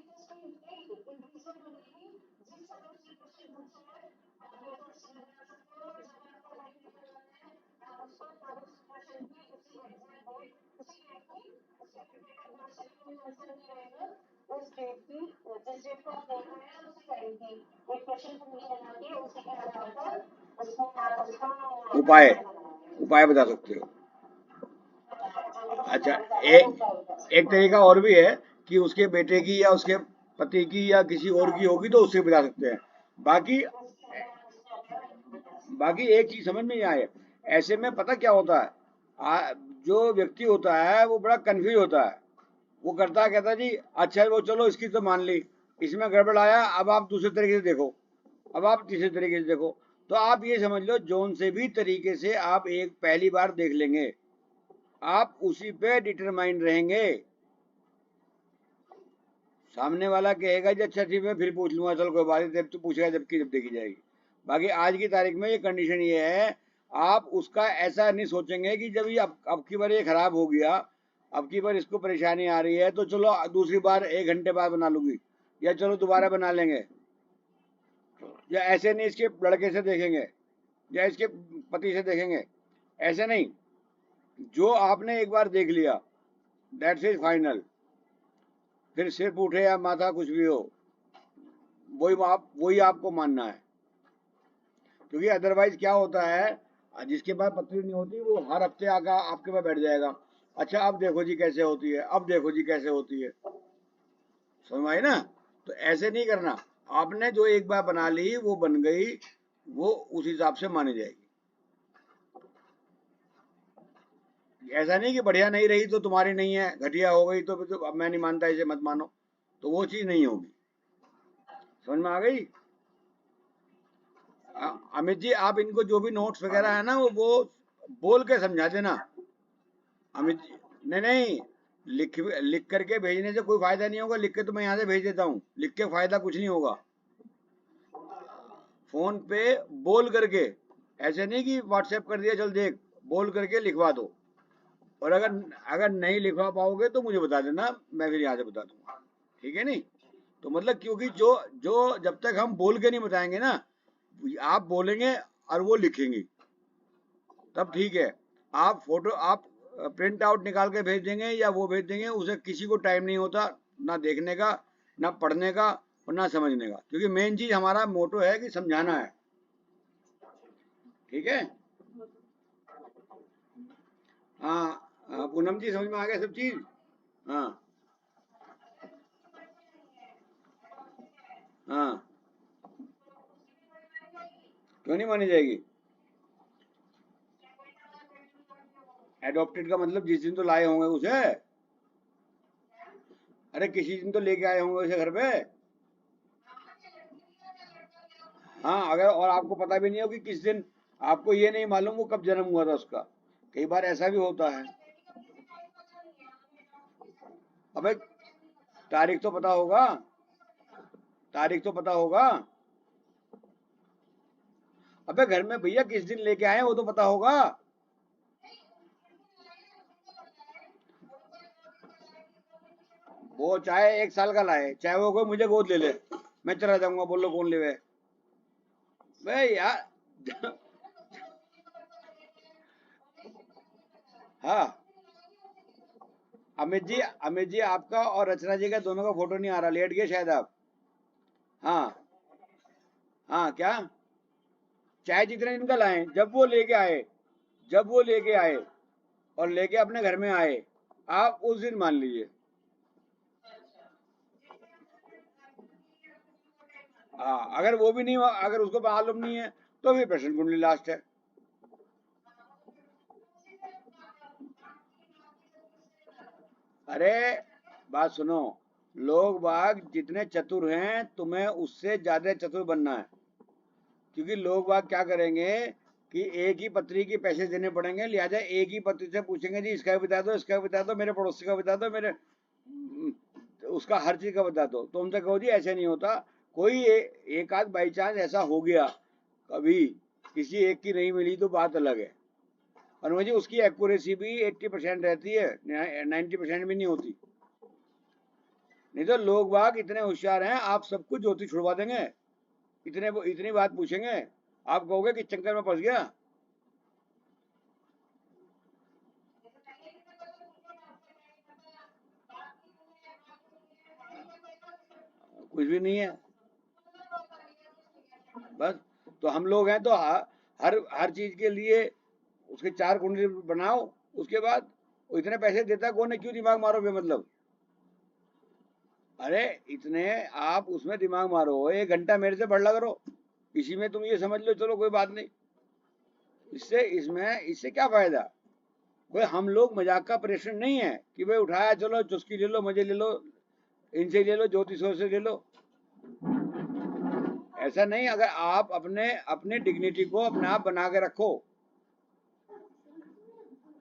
उपाय उपाय बता सकते हो। अच्छा, एक तरीका और भी है कि उसके बेटे की या उसके पति की या किसी और की होगी तो उससे बता सकते हैं। बाकी बाकी एक चीज समझ में नहीं आए, ऐसे में पता क्या होता है, जो व्यक्ति होता है वो बड़ा कंफ्यूज होता है। वो करता है, कहता है जी अच्छा वो चलो इसकी तो मान ली, इसमें गड़बड़ आया, अब आप दूसरे तरीके से देखो, अब आप तीसरे तरीके से देखो। तो आप ये समझ लो जोन से भी तरीके से आप एक पहली बार देख लेंगे, आप उसी पे डिटरमाइन रहेंगे। सामने वाला कहेगा जी अच्छा ठीक है फिर पूछ लूंगा, चल कोई बात नहीं, जब तो पूछेगा जबकि जब देखी जाएगी। बाकी आज की तारीख में ये कंडीशन ये है, आप उसका ऐसा नहीं सोचेंगे कि जब ये अब की बार ये खराब हो गया, अब की बार इसको परेशानी आ रही है, तो चलो दूसरी बार 1 घंटे बाद बना लूंगी, या चलो दोबारा बना लेंगे, या ऐसे नहीं इसके लड़के से देखेंगे या इसके पति से देखेंगे, ऐसे नहीं। जो आपने एक बार देख लिया दैट्स इज फाइनल। फिर सिर उठे या माथा कुछ भी हो, वही आपको मानना है। क्योंकि अदरवाइज क्या होता है, जिसके पास पत्री नहीं होती वो हर हफ्ते आकर आपके पास बैठ जाएगा, अच्छा अब देखो जी कैसे होती है, अब देखो जी कैसे होती है। समझ आई ना? तो ऐसे नहीं करना, आपने जो एक बार बना ली वो बन गई, वो उस हिसाब से मानी जाएगी। ऐसा नहीं कि बढ़िया नहीं रही तो तुम्हारी नहीं है, घटिया हो गई तो फिर तो अब मैं नहीं मानता, इसे मत मानो, तो वो चीज नहीं होगी। समझ में आ गई? अमित जी आप इनको जो भी नोट्स वगैरह है ना वो बोल के समझा देना। अमित जी नहीं नहीं, लिख लिख करके भेजने से कोई फायदा नहीं होगा। लिख के तो मैं यहाँ से भेज देता हूँ, लिख के फायदा कुछ नहीं होगा। फोन पे बोल करके, ऐसे नहीं कि व्हाट्सएप कर दिया चल देख, बोल करके लिखवा दो। और अगर अगर नहीं लिखवा पाओगे तो मुझे बता देना, मैं फिर यहाँ से बता दूंगा। ठीक है नहीं? तो मतलब क्योंकि जो जो जब तक हम बोल के नहीं बताएंगे ना, आप बोलेंगे और वो लिखेंगी तब ठीक है। आप फोटो आप प्रिंट आउट निकाल के भेज देंगे या वो भेज देंगे, उसे किसी को टाइम नहीं होता ना देखने का, ना पढ़ने का और ना समझने का, क्योंकि मेन चीज हमारा मोटो है कि समझाना है। ठीक है? हाँ पूनम जी समझ में आ गया सब चीज? हाँ हाँ, क्यों नहीं मानी जाएगी? एडॉप्टेड का मतलब जिस दिन तो लाए होंगे उसे, अरे किसी दिन तो लेके आए होंगे उसे घर पे। हाँ अगर और आपको पता भी नहीं हो कि किस दिन, आपको ये नहीं मालूम वो कब जन्म हुआ था उसका, कई बार ऐसा भी होता है। अबे तारीख तो पता होगा, तारीख तो पता होगा। अबे घर में भैया किस दिन लेके आए वो तो पता होगा। वो चाहे 1 साल का लाए, चाहे वो कोई मुझे गोद ले ले, मैं चला जाऊंगा, बोलो कौन ले। भाई यार हाँ अमित जी आपका और रचना जी का दोनों का फोटो नहीं आ रहा, लेट गए शायद आप। हाँ हाँ क्या, चाहे जितने दिन का लाए, जब वो लेके आए, जब वो लेके आए और लेके अपने घर में आए, आप उस दिन मान लीजिए। हाँ अगर वो भी नहीं, अगर उसको मालूम नहीं है तो भी प्रश्न कुंडली लास्ट है। अरे बात सुनो, लोग बाग जितने चतुर हैं तुम्हें उससे ज्यादा चतुर बनना है। क्योंकि लोग बाग क्या करेंगे कि एक ही पत्री के पैसे देने पड़ेंगे, लिहाजा एक ही पत्री से पूछेंगे जी इसका भी बता दो, इसका भी बता दो, मेरे पड़ोसी का बता दो, मेरे उसका हर चीज का बता दो। तो उनसे कहो जी ऐसे नहीं होता, कोई एक आध बाई चांस ऐसा हो गया कभी, किसी एक की नहीं मिली तो बात अलग है। और मुझे उसकी एक्यूरेसी भी 80% रहती है, 90% भी नहीं होती। नहीं तो लोग बाग इतने होशियार हैं, आप सब कुछ ज्योति छुड़वा देंगे, इतनी बात पूछेंगे, आप कहोगे कि चक्कर में फंस गया। कुछ भी नहीं है बस। तो हम लोग हैं तो हर हर चीज के लिए उसके 4 कुंडली बनाओ, उसके बाद वो इतने पैसे देता कौन है, क्यों दिमाग मारो बेमतलब। अरे इतने आप उसमें दिमाग मारो, 1 घंटा मेरे से बढ़ लगा करो, इसी में तुम ये समझ लो चलो कोई बात नहीं। इससे क्या फायदा? कोई हम लोग मजाक का प्रश्न नहीं है कि भाई उठाया चलो चुस्की ले लो, मजे ले लो, इनसे ले लो, ज्योतिषों से ले लो, ऐसा नहीं। अगर आप अपने अपने डिग्निटी को अपने आप बना के रखो,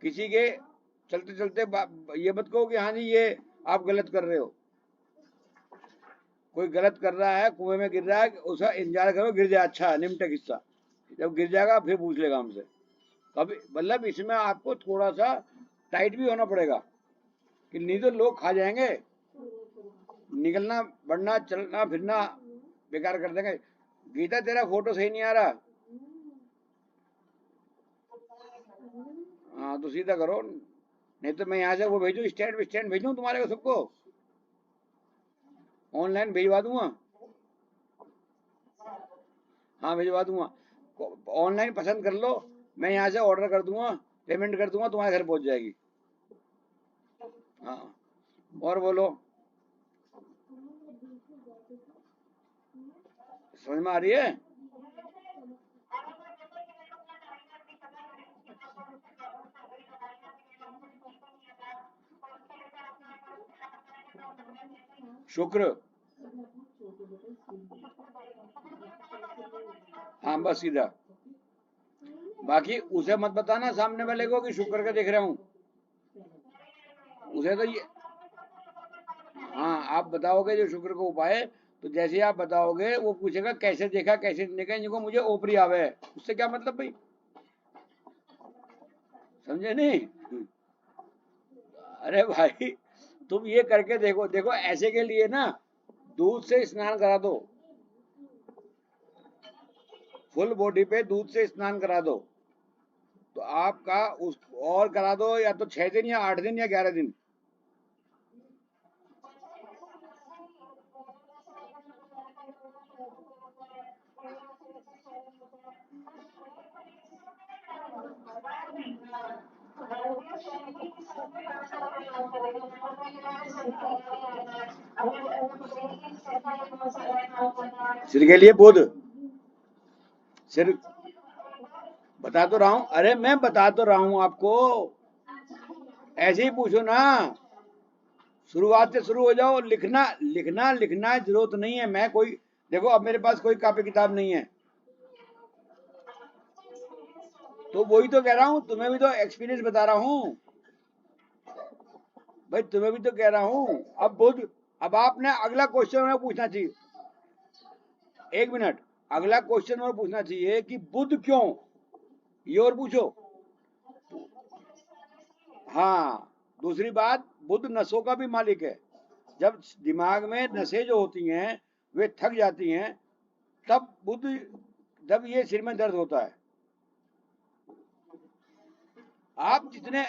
किसी के चलते चलते ये मत कहो कि हाँ जी ये आप गलत कर रहे हो। कोई गलत कर रहा है, कुएं में गिर रहा है, उसका इंतजार करो गिर जाए, अच्छा निमटे किस्सा, जब गिर जाएगा फिर पूछ लेगा हमसे। कभी मतलब इसमें आपको थोड़ा सा टाइट भी होना पड़ेगा, कि नहीं तो लोग खा जाएंगे, निकलना बढ़ना चलना फिरना बेकार कर देंगे। गीता तेरा फोटो सही नहीं आ रहा। हाँ तो सीधा करो, नहीं तो मैं यहाँ से वो भेजू, स्टैंड स्टैंड भेजूँ तुम्हारे को सबको, ऑनलाइन भिजवा दूंगा। हाँ भिजवा दूंगा, ऑनलाइन पसंद कर लो, मैं यहाँ से ऑर्डर कर दूंगा, पेमेंट कर दूंगा, तुम्हारे घर पहुंच जाएगी। हाँ और बोलो, समझ में आ रही है? शुक्र, हाँ बस सीधा। बाकी उसे मत बताना सामने वाले को कि शुक्र का देख रहा हूँ, उसे तो ये, हाँ आप बताओगे जो शुक्र को उपाय, तो जैसे ही आप बताओगे वो पूछेगा कैसे देखा कैसे नहीं देखा, इनको मुझे ओपरी आवे है, उससे क्या मतलब भाई, समझे नहीं? अरे भाई तुम ये करके देखो, देखो ऐसे के लिए ना दूध से स्नान करा दो, फुल बॉडी पे दूध से स्नान करा दो, तो आपका उस, और करा दो या तो 6 दिन या 8 दिन या 11 दिन। सिर के लिए बुध, सिर बता तो रहा हूं, अरे मैं बता तो रहा हूं आपको, ऐसे ही पूछो ना, शुरुआत से शुरू हो जाओ, लिखना लिखना लिखना जरूरत नहीं है, मैं कोई, देखो अब मेरे पास कोई कॉपी किताब नहीं है, तो वही तो कह रहा हूं, तुम्हें भी तो एक्सपीरियंस बता रहा हूं भाई, तुम्हें भी तो कह रहा हूं। अब बुध, अब आपने अगला क्वेश्चन में पूछना चाहिए, 1 मिनट, अगला क्वेश्चन में पूछना चाहिए कि बुध क्यों, ये और पूछो। हाँ, दूसरी बात, बुध नसों का भी मालिक है, जब दिमाग में नसें जो होती हैं वे थक जाती हैं, तब बुध, जब ये सिर में दर्द होता है। आप जितने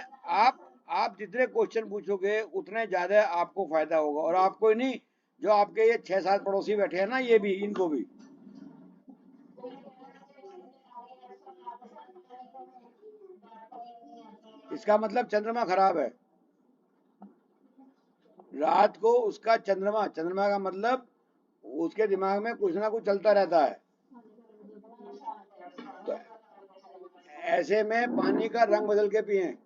आप जितने क्वेश्चन पूछोगे उतने ज्यादा आपको फायदा होगा, और आपको ही नहीं, जो आपके ये 6-7 पड़ोसी बैठे हैं ना, ये भी, इनको भी। इसका मतलब चंद्रमा खराब है, रात को उसका चंद्रमा, चंद्रमा का मतलब उसके दिमाग में कुछ ना कुछ चलता रहता है, तो ऐसे में पानी का रंग बदल के पिए,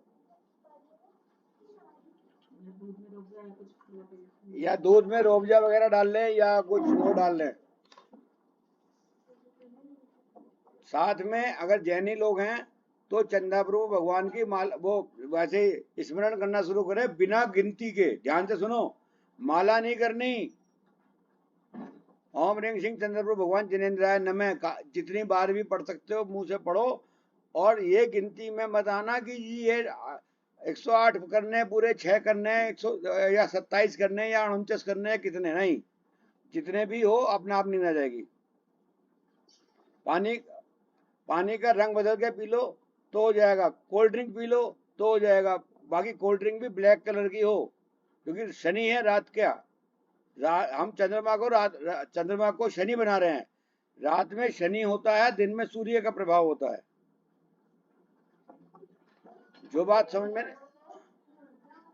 या दूध में रोबजा वगैरह डाल लें या कुछ वो डाल लें। साथ में अगर जैनी लोग हैं तो चंदा प्रभु भगवान की माला, वो वैसे स्मरण करना शुरू करें बिना गिनती के, ध्यान से सुनो, माला नहीं करनी, ओम रिंग सिंह चंद्र प्रभु भगवान जिनेन्द्राय नमः जितनी बार भी पढ़ सकते हो मुंह से पढ़ो, और ये गिनती में मत आना कि ये 108 करने, पूरे 6 करने, 100 या 27 करने या 49 करने, कितने नहीं, जितने भी हो अपने आप नींद आ जाएगी। पानी पानी का रंग बदल के पी लो तो हो जाएगा, कोल्ड ड्रिंक पी लो तो हो जाएगा, बाकी कोल्ड ड्रिंक भी ब्लैक कलर की हो, क्योंकि शनि है रात क्या, हम चंद्रमा को शनि बना रहे हैं, रात में शनि होता है, दिन में सूर्य का प्रभाव होता है। जो बात समझ में,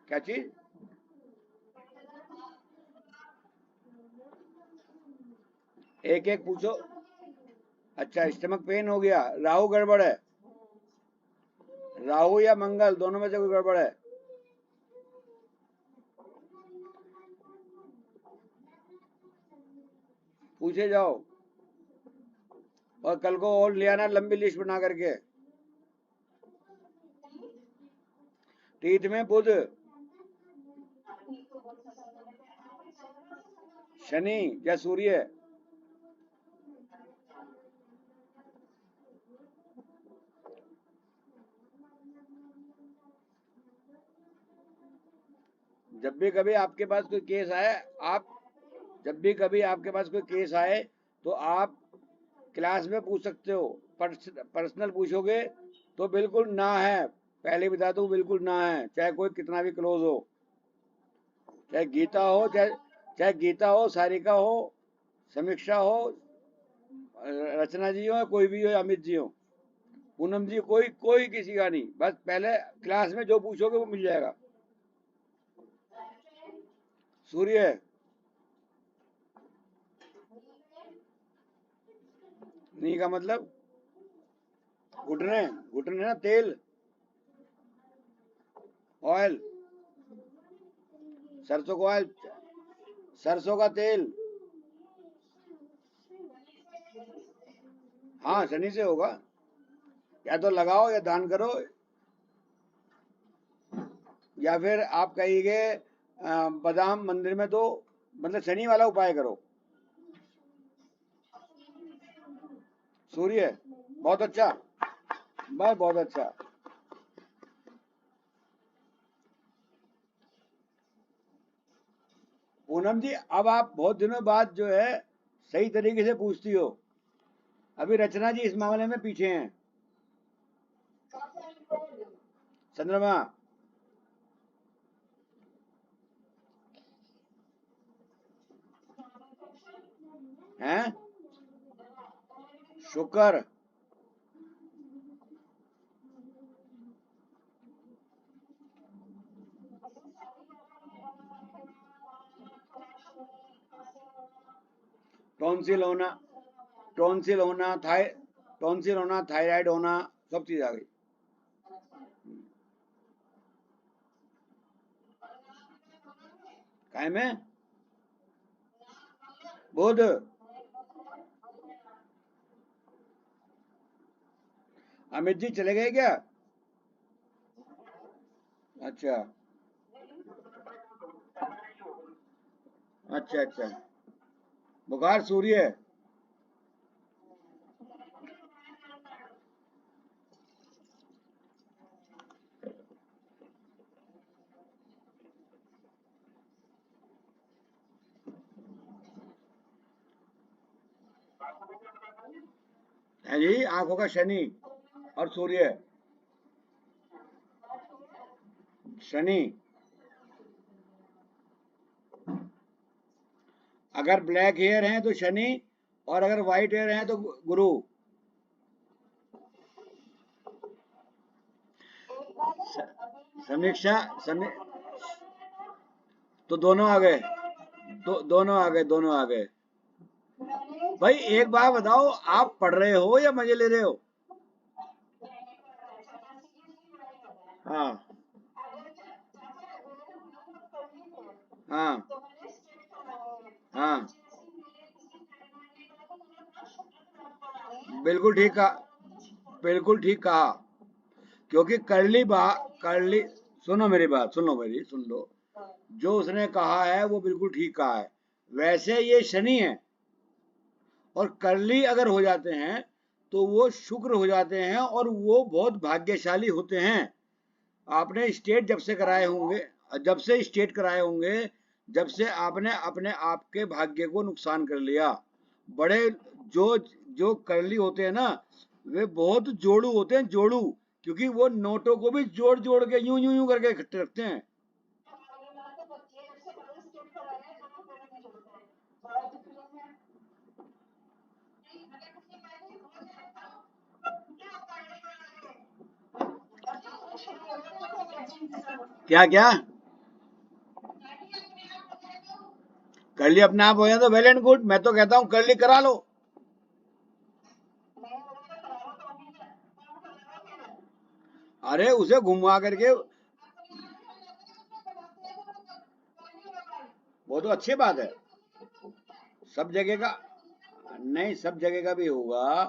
क्या चीज, एक एक पूछो। अच्छा, स्टमक पेन हो गया, राहु गड़बड़ है, राहु या मंगल दोनों में से कोई गड़बड़ है, पूछे जाओ, और कल को और ले आना लंबी लिस्ट बना करके। टीथ में बुध, शनि या सूर्य, जब भी कभी आपके पास कोई केस आए, आप जब भी कभी आपके पास कोई केस आए तो आप क्लास में पूछ सकते हो, पर्सनल पूछोगे तो बिल्कुल ना है, पहले बता दूं बिल्कुल ना है, चाहे कोई कितना भी क्लोज हो, चाहे गीता हो, चाहे गीता हो, सारिका हो, समीक्षा हो, रचना जी हो, कोई भी हो, अमित जी हो, पूनम जी, कोई कोई किसी का नहीं, बस पहले क्लास में जो पूछोगे वो मिल जाएगा। सूर्य, नी का मतलब घुटने, घुटने ना, तेल, ऑयल, सरसों का ऑयल, सरसों का तेल, हाँ, शनि से होगा। या तो लगाओ या दान करो, या फिर आप कहिए बादाम मंदिर में दो, मतलब शनि वाला उपाय करो। सूर्य, बहुत अच्छा, बस बहुत अच्छा। पूनम जी, अब आप बहुत दिनों बाद जो है सही तरीके से पूछती हो। अभी रचना जी इस मामले में पीछे हैं। चंद्रमा, हैं, शुक्र, टॉन्सिल होना, टॉन्सिल होना, टॉन्सिल होना, थायराइड होना, सब चीज आ गई। काय में बुध, अमित जी चले गए क्या? अच्छा अच्छा अच्छा, बुखार सूर्य है। है जी, आंखों का शनि और सूर्य। शनि, अगर ब्लैक हेयर हैं तो शनि, और अगर व्हाइट हेयर हैं तो गुरु। समीक्षा, समी तो दोनों आ गए, दोनों आ गए, दोनों आ गए। भाई एक बात बताओ, आप पढ़ रहे हो या मजे ले रहे हो? हाँ हाँ हाँ, बिल्कुल ठीक कहा, बिल्कुल ठीक कहा। क्योंकि करली, सुनो मेरी बात, सुन लो मेरी, सुन लो। जो उसने कहा है वो बिल्कुल ठीक कहा है। वैसे ये शनि है, और करली अगर हो जाते हैं तो वो शुक्र हो जाते हैं, और वो बहुत भाग्यशाली होते हैं। आपने स्टेट जब से कराए होंगे, जब से स्टेट कराए होंगे, जब से आपने अपने आप के भाग्य को नुकसान कर लिया। बड़े, जो जो करली होते हैं ना, वे बहुत जोड़ू होते हैं, जोड़ू। क्योंकि वो नोटों को भी जोड़ जोड़ के यूं यूं यूं करके इकट्ठे रखते हैं। क्या क्या? करली अपने आप हो जाए तो वेल एंड गुड, मैं तो कहता हूँ करली करा लो। अरे उसे घुमा करके, वो तो अच्छी बात है। सब जगह का नहीं, सब जगह का भी होगा।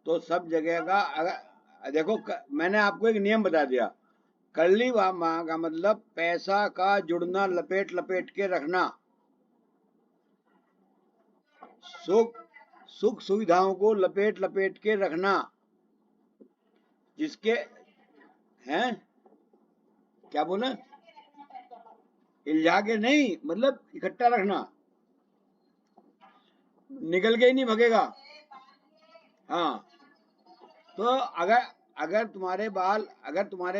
तो सब जगह का अगर देखो, मैंने आपको एक नियम बता दिया। करली माँ का मतलब पैसा का जुड़ना, लपेट लपेट के रखना, सुख सुख सुविधाओं को लपेट लपेट के रखना। जिसके हैं, क्या बोले? इल्झा के नहीं, मतलब इकट्ठा रखना, निकल के ही नहीं भगेगा। हाँ, तो अगर अगर तुम्हारे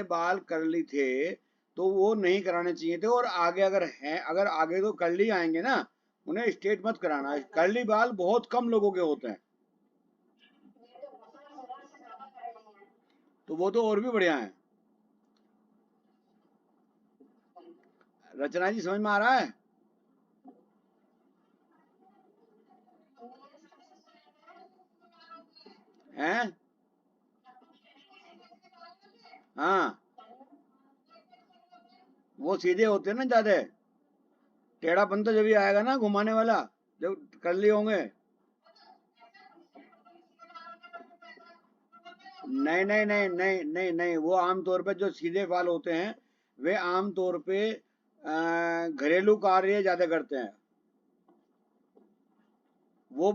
बाल कर्ली थे तो वो नहीं कराने चाहिए थे। और आगे अगर हैं, अगर आगे तो कर्ली आएंगे ना, उन्हें स्ट्रेट मत कराना। कर्ली बाल बहुत कम लोगों के होते हैं, तो वो तो और भी बढ़िया है। रचना जी समझ में आ रहा है? हैं, हाँ, वो सीधे होते हैं ना ज्यादा। टेढ़ापन तो जब भी आएगा ना घुमाने वाला, जब कर्ली होंगे। नहीं नहीं नहीं नहीं नहीं नहीं, वो आमतौर पे जो सीधे फाल होते हैं वे आमतौर पे घरेलू कार्य ज्यादा करते हैं। वो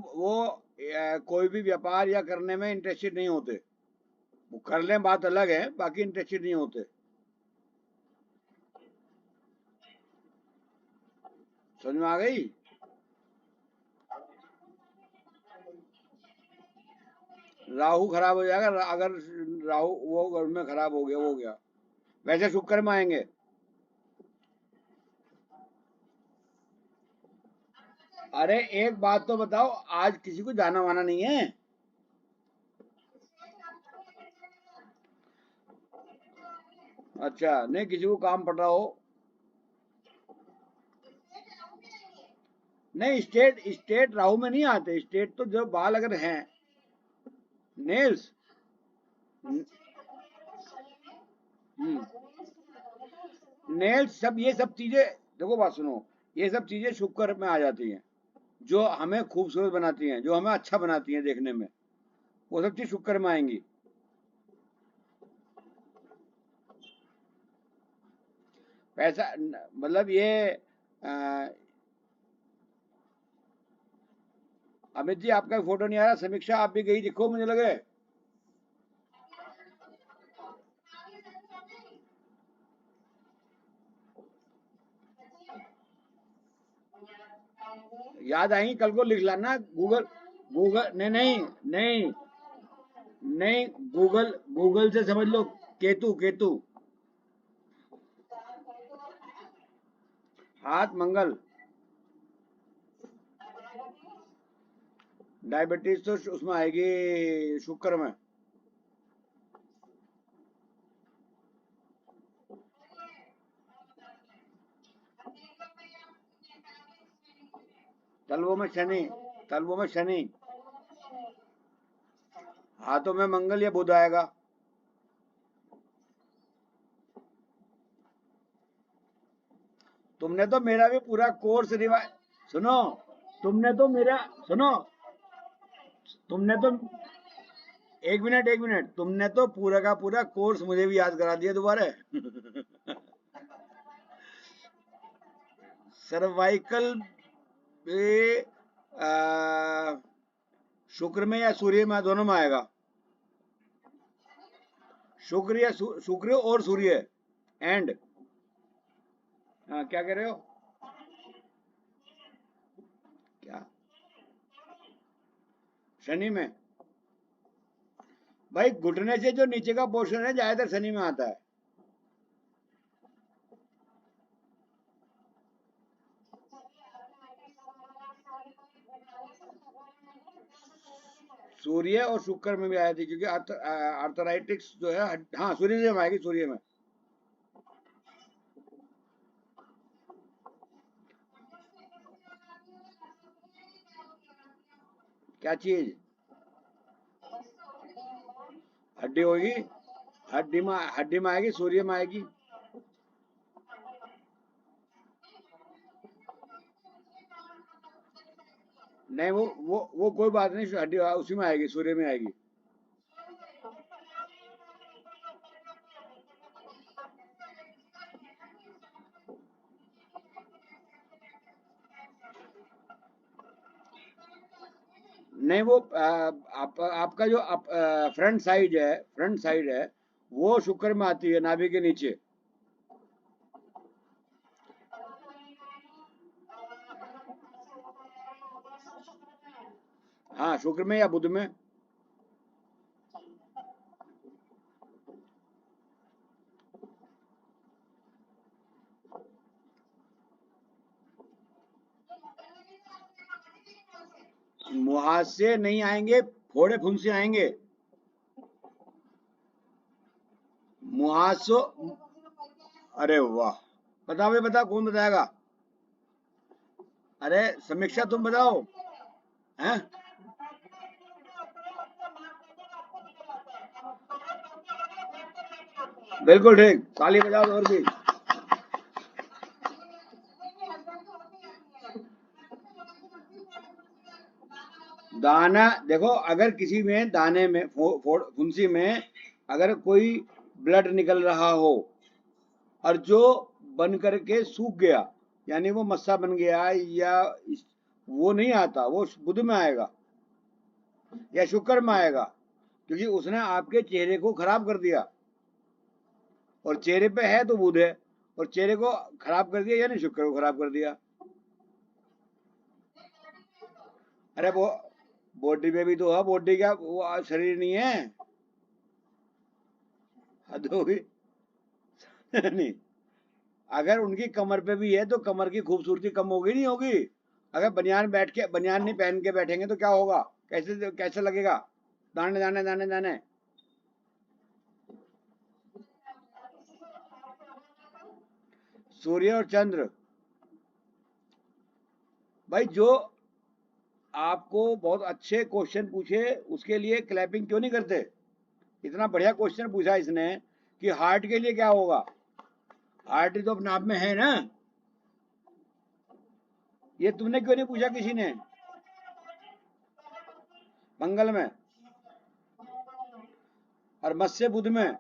कोई भी व्यापार या करने में इंटरेस्टेड नहीं होते। वो कर लें बात अलग है, बाकी इंटरेस्टेड नहीं होते। समझ में आ गई? राहु खराब हो जाएगा, अगर राहु वो घर में खराब हो गया, वो हो गया। वैसे शुक्र में आएंगे। अरे एक बात तो बताओ, आज किसी को जाना वाना नहीं है? अच्छा, नहीं किसी को काम पड़ रहा हो? नहीं, स्टेट स्टेट राहु में नहीं आते। स्टेट तो जो बाल अगर हैं, नेल्स। हम्म, नेल्स सब, ये सब चीजें, देखो बात सुनो, ये सब चीजें शुक्र में आ जाती हैं। जो हमें खूबसूरत बनाती हैं, जो हमें अच्छा बनाती हैं देखने में, वो सब चीज शुक्र में आएंगी। पैसा मतलब ये अ, अमित जी आपका फोटो नहीं आ रहा। समीक्षा आप भी गई दिखो, मुझे लगे। याद आएंगी कल को, लिख लाना। गूगल, गूगल नहीं नहीं नहीं नहीं, गूगल गूगल से समझ लो। केतु केतु। हाथ मंगल। डायबिटीज तो उसमें आएगी शुक्र में। तलवों में शनि, तलवों में शनि। हाथों में मंगल या बुध आएगा। तुमने तो मेरा भी पूरा कोर्स रिवाइज, सुनो, तुमने तो मेरा, सुनो, तुमने तो, एक मिनट एक मिनट, तुमने तो पूरा का पूरा कोर्स मुझे भी याद करा दिया दोबारा। सर्वाइकल पे शुक्र में या सूर्य में, दोनों में आएगा। शुक्र या शुक्र और सूर्य एंड। हाँ, क्या कह रहे हो? क्या? शनि में? भाई घुटने से जो नीचे का पोर्शन है ज्यादातर शनि में आता है। सूर्य और शुक्र में भी आई थी, क्योंकि आर्थराइटिक्स जो है, हाँ सूर्य में आएगी, सूर्य में। क्या चीज? हड्डी होगी। हड्डी में आएगी, सूर्य में आएगी। नहीं, वो कोई बात नहीं, हड्डी उसी में आएगी, सूर्य में आएगी। नहीं वो आपका जो फ्रंट साइड है, फ्रंट साइड है, वो शुक्र में आती है, नाभि के नीचे। हाँ, शुक्र में या बुध में। मुहासे नहीं आएंगे, फोड़े फुंसे आएंगे। मुहासो, अरे वाह, बताओ भाई, बताओ कौन बताएगा? अरे समीक्षा तुम बताओ। हैं? बिल्कुल ठीक, ताली बजाओ और भी। दाना देखो, अगर किसी में दाने में फुंसी में अगर कोई ब्लड निकल रहा हो और जो बन करके सूख गया, यानी वो मस्सा बन गया, या वो नहीं आता, वो बुध में आएगा या शुक्र में आएगा, क्योंकि उसने आपके चेहरे को खराब कर दिया, और चेहरे पे है तो बुध है, और चेहरे को खराब कर दिया यानी शुक्र को खराब कर दिया। अरे वो बॉडी पे भी तो है, बॉडी क्या वो शरीर नहीं है? हद होगी नहीं, अगर उनकी कमर पे भी है तो कमर की खूबसूरती कम होगी नहीं होगी? अगर बनियान बैठ के बनियान नहीं पहन के बैठेंगे तो क्या होगा? कैसे कैसे लगेगा? दाने दाने दाने दाने। सूर्य और चंद्र, भाई जो आपको बहुत अच्छे क्वेश्चन पूछे उसके लिए क्लैपिंग क्यों नहीं करते? इतना बढ़िया क्वेश्चन पूछा इसने कि हार्ट के लिए क्या होगा, हार्ट तो अपने आप में है ना, ये तुमने क्यों नहीं पूछा किसी ने? मंगल में और मत्स्य बुध में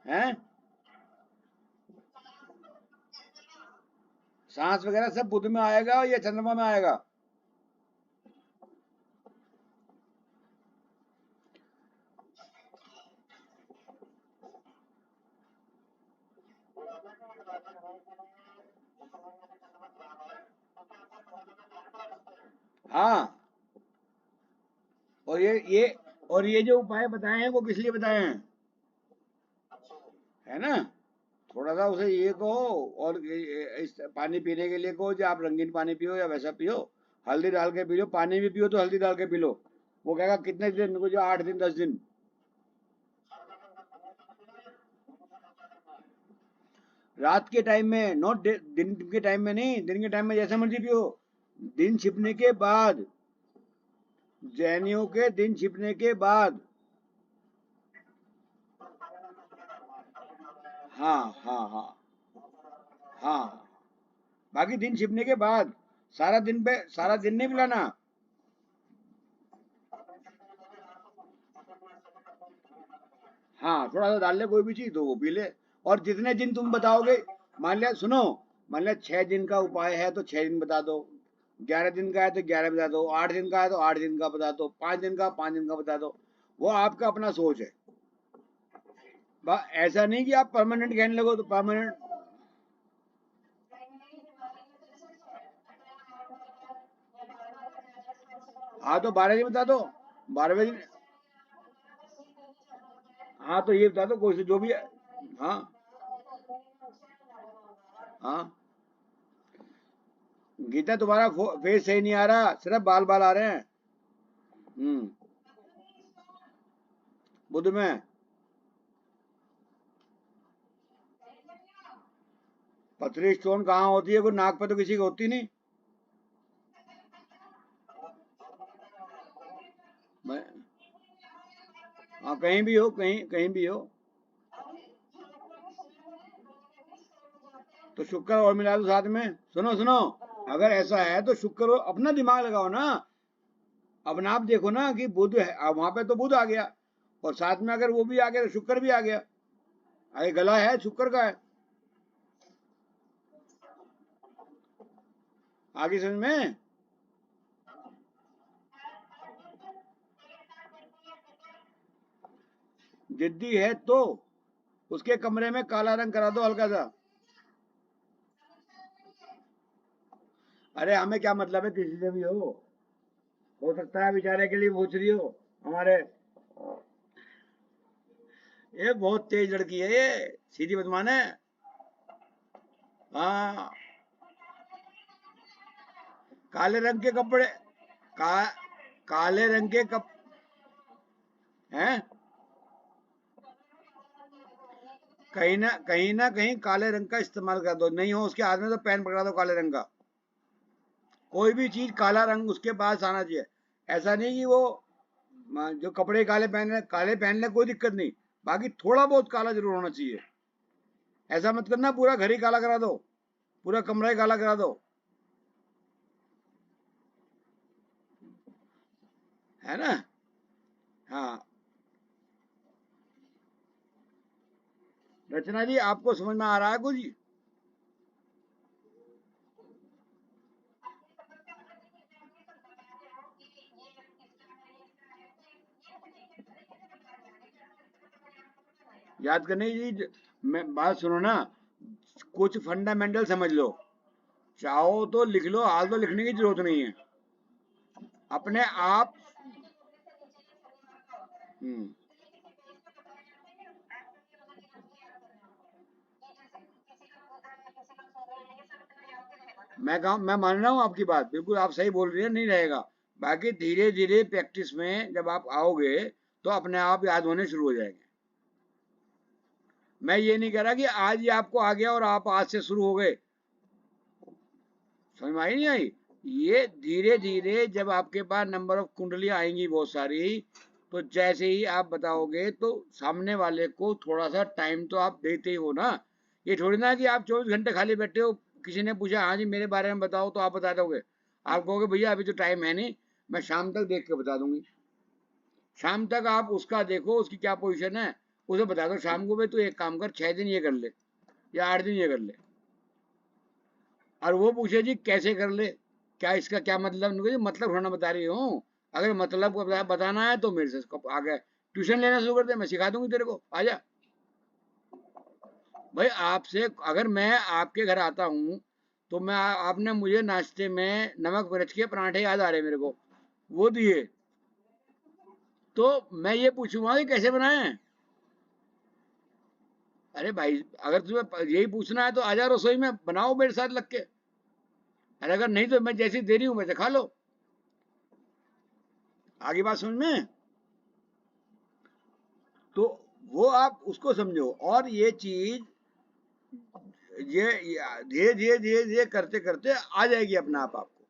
है, सांस वगैरह सब बुध में आएगा या चंद्रमा में आएगा? हाँ, और ये जो उपाय बताए हैं वो किस लिए बताए हैं, है ना? थोड़ा सा उसे ये कहो, और इस पानी पीने के लिए कहो जो आप रंगीन पानी पियो या वैसा पियो, हल्दी डाल के पी लो, पानी भी पियो तो हल्दी डाल के पी लो। वो कहेगा कितने दिन को, जो 8 दिन 10 दिन। रात के टाइम में, नॉट दिन के टाइम में नहीं, दिन के टाइम में जैसे मर्जी पियो, दिन छिपने के बाद, जैनियों के दिन छिपने के बाद। हाँ हाँ हाँ हाँ, बाकी दिन छिपने के बाद, सारा दिन पे सारा दिन नहीं पिलाना। हाँ, थोड़ा सा डाल ले कोई भी चीज तो वो पी ले। और जितने दिन तुम बताओगे, मान लिया सुनो, मान लिया 6 दिन का उपाय है तो 6 दिन बता दो, 11 दिन का है तो 11 बता दो, 8 दिन का है तो 8 दिन का बता दो, 5 दिन का 5 दिन का बता दो। वो आपका अपना सोच है। ऐसा नहीं कि आप परमानेंट कहने लगो तो परमानेंट। हाँ तो 12 दिन बता दो, 12वें दिन। हाँ तो ये बता दो कोई से जो भी है। हाँ हाँ, गीता तुम्हारा फेस सही नहीं आ रहा, सिर्फ बाल बाल आ रहे हैं। हम्म, बुध में। पथरी स्टोन कहाँ होती है? कोई नाक पे तो किसी की होती नहीं। मैं- हाँ, कहीं भी हो, कहीं कहीं भी हो। तो शुक्र और मिला दो साथ में। सुनो सुनो, अगर ऐसा है तो शुक्र और अपना दिमाग लगाओ ना। अब आप देखो ना कि बुध है, अब वहां पे तो बुध आ गया, और साथ में अगर वो भी आ गया तो शुक्र भी आ गया। अरे गला है शुक्र का है। आगे समझ में? जिद्दी है तो उसके कमरे में काला रंग करा दो हल्का सा। अरे हमें क्या मतलब है किसी से भी हो सकता है बेचारे के लिए पूछ रही हो हमारे। ये बहुत तेज लड़की है, ये सीधी बदमाश है। हाँ, काले रंग के कपड़े, का, काले रंग के कप हैं, कहीं ना कहीं काले रंग का इस्तेमाल कर दो, नहीं हो उसके हाथ में तो पेन पकड़ा दो काले रंग का। कोई भी चीज काला रंग उसके पास आना चाहिए। ऐसा नहीं कि वो जो कपड़े काले पहन ले कोई दिक्कत नहीं, बाकी थोड़ा बहुत काला जरूर होना चाहिए। ऐसा मत करना पूरा घर ही काला करा दो, पूरा कमरा ही काला करा दो। है ना। हाँ रचना जी, आपको समझ में आ रहा है कुछ? याद करने की मैं बात सुनो ना, कुछ फंडामेंटल समझ लो, चाहो तो लिख लो, हाल तो लिखने की जरूरत नहीं है अपने आप। हम्म, मैं मान रहा हूँ आपकी बात, बिल्कुल आप सही बोल रही है, नहीं रहेगा। बाकी धीरे धीरे प्रैक्टिस में जब आप आओगे तो अपने आप याद होने शुरू हो जाएंगे। मैं ये नहीं कह रहा कि आज ही आपको आ गया और आप आज से शुरू हो गए, समझ में आई नहीं आई? ये धीरे धीरे जब आपके पास नंबर ऑफ कुंडलियां आएंगी बहुत सारी, तो जैसे ही आप बताओगे तो सामने वाले को थोड़ा सा टाइम तो आप देते ही हो ना। ये थोड़ी ना कि आप 24 घंटे खाली बैठे हो, किसी ने पूछा हाँ जी मेरे बारे में बताओ तो आप बता दोगे। आप कहोगे भैया अभी तो टाइम है नहीं, मैं शाम तक देख के बता दूंगी। शाम तक आप उसका देखो, उसकी क्या पोजीशन है, उसे बता दो शाम को, भाई तू एक काम कर, 6 दिन ये कर ले या 8 दिन ये कर ले। और वो पूछे जी कैसे कर ले, क्या इसका क्या मतलब, जी मतलब थोड़ा बता रही हूँ, अगर मतलब को बताना है तो मेरे से आगे ट्यूशन लेना शुरू कर दे, मैं सिखा दूंगी तेरे को, आजा। भाई आपसे अगर मैं आपके घर आता हूँ तो मैं आपने मुझे नाश्ते में नमक मिर्च के पराठे याद आ रहे मेरे को, वो दिए, तो मैं ये पूछूंगा कि कैसे बनाए हैं। अरे भाई अगर तुम्हें यही पूछना है तो आजा रसोई में बनाओ मेरे साथ लग के, और अगर नहीं तो मैं जैसी दे रही हूँ वैसे खा लो। आगे बात समझ में? तो वो आप उसको समझो, और ये चीज ये धीरे धीरे धीरे धीरे करते करते आ जाएगी अपने आप आपको।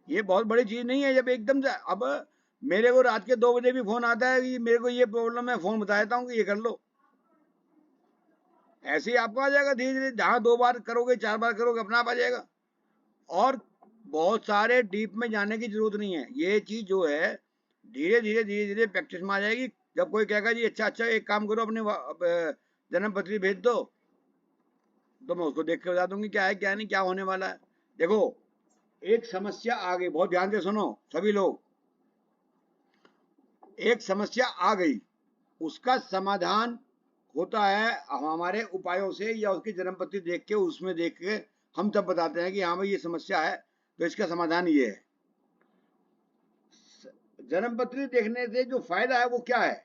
ये बहुत बड़ी चीज नहीं है जब एकदम से। अब मेरे को रात के 2 बजे भी फोन आता है कि मेरे को ये प्रॉब्लम है, फोन बता देता हूँ कि ये कर लो, ऐसे ही आपको आ जाएगा धीरे धीरे, जहां 2 बार करोगे 4 बार करोगे अपना आप आ जाएगा। और बहुत सारे डीप में जाने की जरूरत नहीं है, ये चीज जो है धीरे धीरे धीरे धीरे प्रैक्टिस में आ जाएगी। जब कोई कहेगा जी अच्छा अच्छा एक काम करो अपने जन्म पत्री भेज दो, तो मैं उसको देख के बता दूंगी क्या है क्या नहीं, क्या होने वाला है। देखो एक समस्या आ गई, बहुत ध्यान से सुनो सभी लोग, एक समस्या आ गई, उसका समाधान होता है हमारे उपायों से या उसकी जन्मपत्री देख के, उसमें देख के हम तब बताते हैं कि हाँ भाई ये समस्या है तो इसका समाधान ये है। जन्मपत्री देखने से जो फायदा है वो क्या है,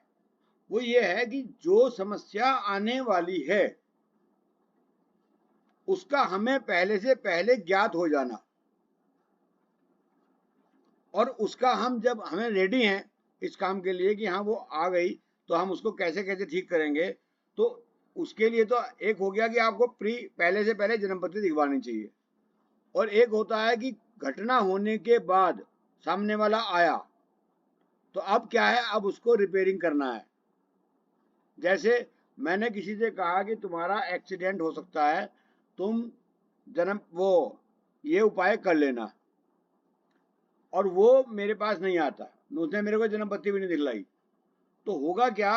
वो ये है कि जो समस्या आने वाली है उसका हमें पहले से पहले ज्ञात हो जाना, और उसका हम जब हमें रेडी हैं इस काम के लिए कि हाँ वो आ गई तो हम उसको कैसे कैसे ठीक करेंगे, तो उसके लिए तो एक हो गया कि आपको पहले से पहले जन्मपत्री दिखवानी चाहिए, और एक होता है कि घटना होने के बाद सामने वाला आया तो अब क्या है, अब उसको रिपेयरिंग करना है। जैसे मैंने किसी से कहा कि तुम्हारा एक्सीडेंट हो सकता है, तुम जन्म वो ये उपाय कर लेना, और वो मेरे पास नहीं आता, उसने मेरे को जन्म पत्री भी नहीं दिखलाई, तो होगा क्या,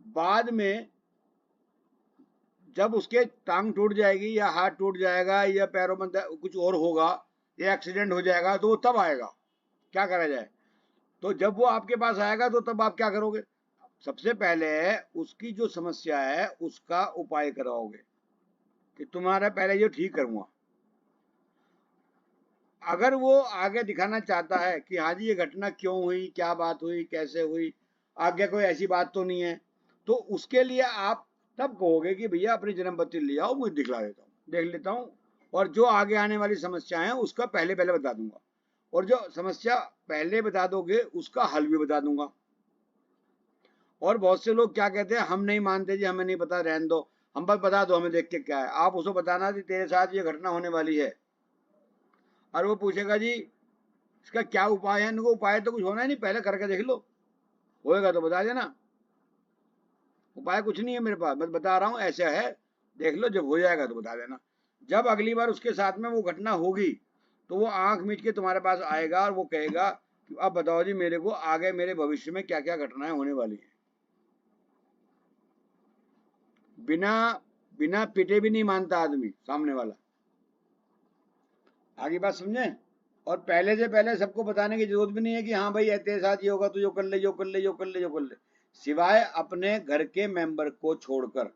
बाद में जब उसके टांग टूट जाएगी या हाथ टूट जाएगा या पैरों में कुछ और होगा या एक्सीडेंट हो जाएगा तो वो तब आएगा, क्या करा जाए। तो जब वो आपके पास आएगा तो तब आप क्या करोगे, सबसे पहले उसकी जो समस्या है उसका उपाय कराओगे कि तुम्हारा पहले ये ठीक करूंगा। अगर वो आगे दिखाना चाहता है कि हाँ जी ये घटना क्यों हुई, क्या बात हुई, कैसे हुई, आगे कोई ऐसी बात तो नहीं है, तो उसके लिए आप तब कहोगे कि भैया अपनी जन्मपत्री ले आओ, मुझे दिखला देता हूँ, देख लेता हूँ, और जो आगे आने वाली समस्या है उसका पहले पहले बता दूंगा, और जो समस्या पहले बता दोगे उसका हल भी बता दूंगा। और बहुत से लोग क्या कहते हैं, हम नहीं मानते जी, हमें नहीं पता, रहने दो, हम बस बता दो हमें देख के क्या है। आप उसको बताना जी तेरे साथ ये घटना होने वाली है, और वो पूछेगा जी इसका क्या उपाय है, इनको उपाय तो कुछ होना ही नहीं, पहले करके देख लो, होएगा तो बता देना। उपाय कुछ नहीं है मेरे पास, बस बता रहा हूँ ऐसा है, देख लो, जब हो जाएगा तो बता देना। जब अगली बार उसके साथ में वो घटना होगी तो वो आंख मीच के तुम्हारे पास आएगा और वो कहेगा कि अब बताओ जी मेरे को आगे मेरे भविष्य में क्या क्या घटनाएं होने वाली है। बिना बिना पिटे भी नहीं मानता आदमी सामने वाला। आगे बात समझे। और पहले से पहले सबको बताने की जरूरत भी नहीं है कि हाँ भाई तेरे साथ ये होगा तो यो कर ले यो कर ले यो कर ले यो कर ले, सिवाय अपने घर के मेंबर को छोड़कर।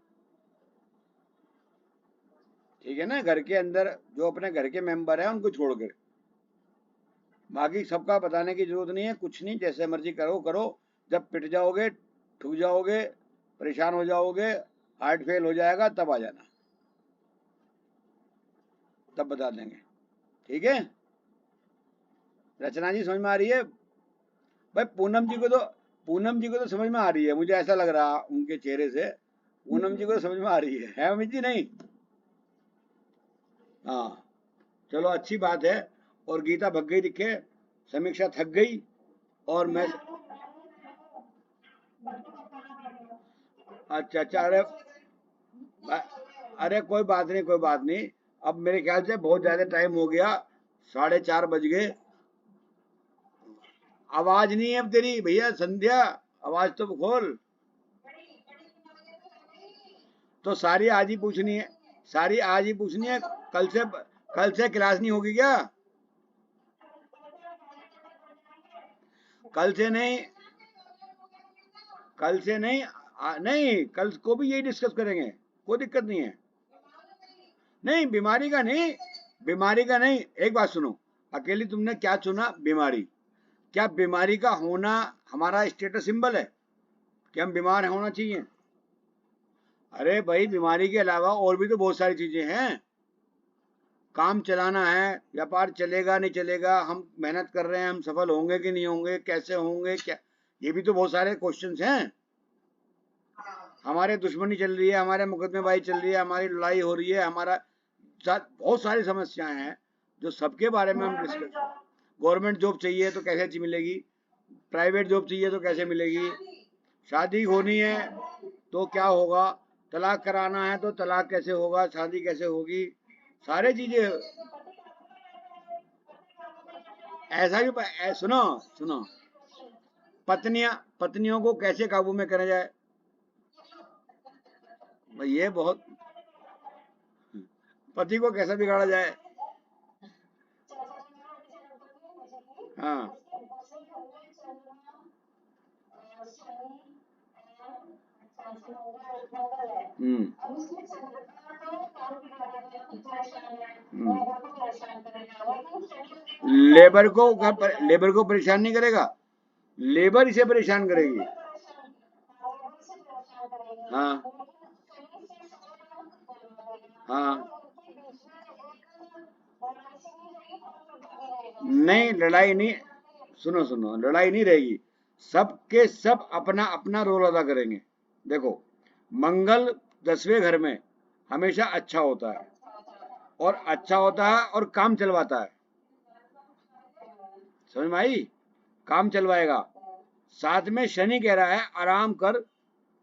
ठीक है ना, घर के अंदर जो अपने घर के मेंबर है उनको छोड़कर, बाकी सबका बताने की जरूरत नहीं है। कुछ नहीं, जैसे मर्जी करो करो, जब पिट जाओगे, ठुक जाओगे, परेशान हो जाओगे, हार्ट फेल हो जाएगा, तब आ जाना, तब बता देंगे। ठीक है, रचना जी समझ में आ रही है? भाई पूनम जी को तो समझ में आ रही है, मुझे ऐसा लग रहा उनके चेहरे से। पूनम जी को तो समझ में आ रही है अमित जी? नहीं, हाँ चलो अच्छी बात है। और गीता भग गई दिखे, समीक्षा थक गई, और मैं अच्छा अच्छा, अरे कोई बात नहीं कोई बात नहीं। अब मेरे ख्याल से बहुत ज्यादा टाइम हो गया, 4:30 बज गए। आवाज नहीं है अब तेरी भैया संध्या, आवाज तो खोल। तो सारी आज ही पूछनी है, सारी आज ही पूछनी है। कल से क्लास नहीं होगी क्या? कल से नहीं, कल से नहीं, नहीं कल को भी यही डिस्कस करेंगे, कोई दिक्कत नहीं है। नहीं बीमारी का नहीं, बीमारी का नहीं। एक बात सुनो, अकेली तुमने क्या चुना? बीमारी। क्या बीमारी का होना हमारा स्टेटस सिंबल है कि हम बीमार होना चाहिए? अरे भाई बीमारी के अलावा और भी तो बहुत सारी चीजें हैं। काम चलाना है, व्यापार चलेगा नहीं चलेगा, हम मेहनत कर रहे हैं, हम सफल होंगे कि नहीं होंगे, कैसे होंगे, क्या, ये भी तो बहुत सारे क्वेश्चंस हैं। हमारे दुश्मनी चल रही है, हमारे मुकदमेबाजी चल रही है, हमारी लड़ाई हो रही है, हमारा बहुत सारी समस्याएं हैं जो सबके बारे में हम डिस्कस। गवर्नमेंट जॉब चाहिए तो कैसे मिलेगी, प्राइवेट जॉब चाहिए तो कैसे मिलेगी, शादी होनी है तो क्या होगा, तलाक कराना है तो तलाक कैसे होगा, शादी कैसे होगी, सारे चीजें। ऐसा भी सुनो सुनो, पत्नियों को कैसे काबू में करा जाए, भाई ये बहुत, पति को कैसे बिगाड़ा जाए। हाँ। हम्म। लेबर को परेशान नहीं करेगा, लेबर इसे परेशान करेगी। हाँ हाँ, नहीं लड़ाई नहीं, सुनो सुनो, लड़ाई नहीं रहेगी, सबके सब अपना अपना रोल अदा करेंगे। देखो, मंगल 10वें घर में हमेशा अच्छा होता है, और अच्छा होता है और काम चलवाता है, समझ में आई? काम चलवाएगा। साथ में शनि कह रहा है आराम कर,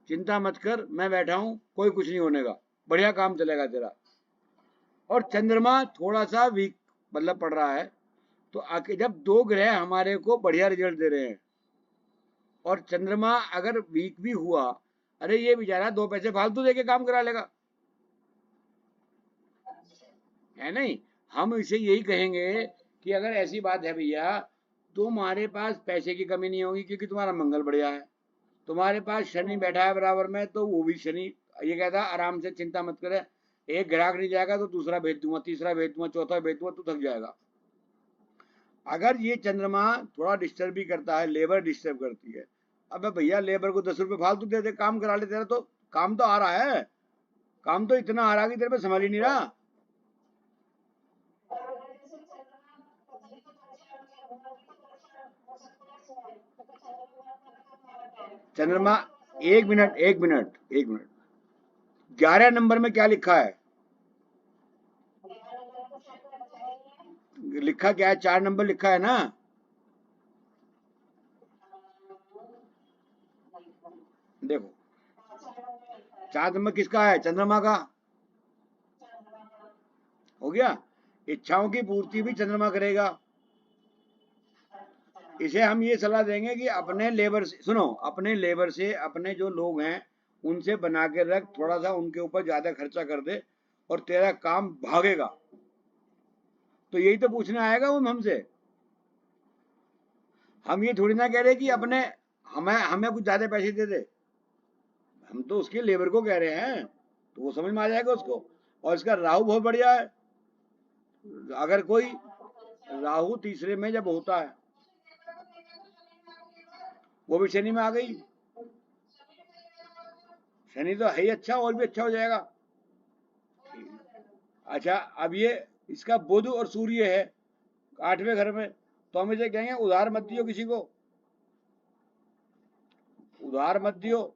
चिंता मत कर, मैं बैठा हूं, कोई कुछ नहीं होने का, बढ़िया काम चलेगा तेरा। और चंद्रमा थोड़ा सा वीक मतलब पड़ रहा है, तो आके जब दो ग्रह हमारे को बढ़िया रिजल्ट दे रहे हैं, और चंद्रमा अगर वीक भी हुआ, अरे ये बेचारा 2 पैसे फालतू देके काम करा लेगा, है नहीं? हम इसे यही कहेंगे कि अगर ऐसी बात है भैया, तुम्हारे पास पैसे की कमी नहीं होगी क्योंकि तुम्हारा मंगल बढ़िया है, तुम्हारे पास शनि बैठा है बराबर में, तो वो भी शनि ये कहता है आराम से, चिंता मत करे, एक ग्राहक नहीं जाएगा तो दूसरा भेज दूंगा, तीसरा भेज दूंगा, चौथा भेज दूंगा, तू थक जाएगा। अगर ये चंद्रमा थोड़ा डिस्टर्ब भी करता है, लेबर डिस्टर्ब करती है, अबे भैया लेबर को 10 रुपए फालतू दे दे, काम करा ले तेरा, तो काम तो आ रहा है, काम तो इतना आ रहा है कि तेरे पे संभाल ही नहीं रहा। चंद्रमा, एक मिनट, 11 नंबर में क्या लिखा है? लिखा क्या है? 4 नंबर लिखा है ना? देखो, 4 नंबर किसका है? चंद्रमा का। हो गया, इच्छाओं की पूर्ति भी चंद्रमा करेगा। इसे हम ये सलाह देंगे कि अपने लेबर से, सुनो, अपने लेबर से, अपने जो लोग हैं उनसे बना के रख, थोड़ा सा उनके ऊपर ज्यादा खर्चा कर दे और तेरा काम भागेगा। तो यही तो पूछने आएगा वो हमसे। हम ये थोड़ी ना कह रहे कि अपने हमें हमें कुछ ज्यादा पैसे दे दे, हम तो उसके लेबर को कह रहे हैं, तो वो समझ में आ जाएगा उसको। और इसका राहु बहुत बढ़िया है। अगर कोई राहु तीसरे में जब होता है, वो भी शनि में आ गई। शनि तो है ही अच्छा, और भी अच्छा हो जाएगा। अच्छा, अब ये इसका बुध और सूर्य है 8वें घर में, तो हम इसे कहेंगे उधार मत दियो किसी को, उधार मत दियो।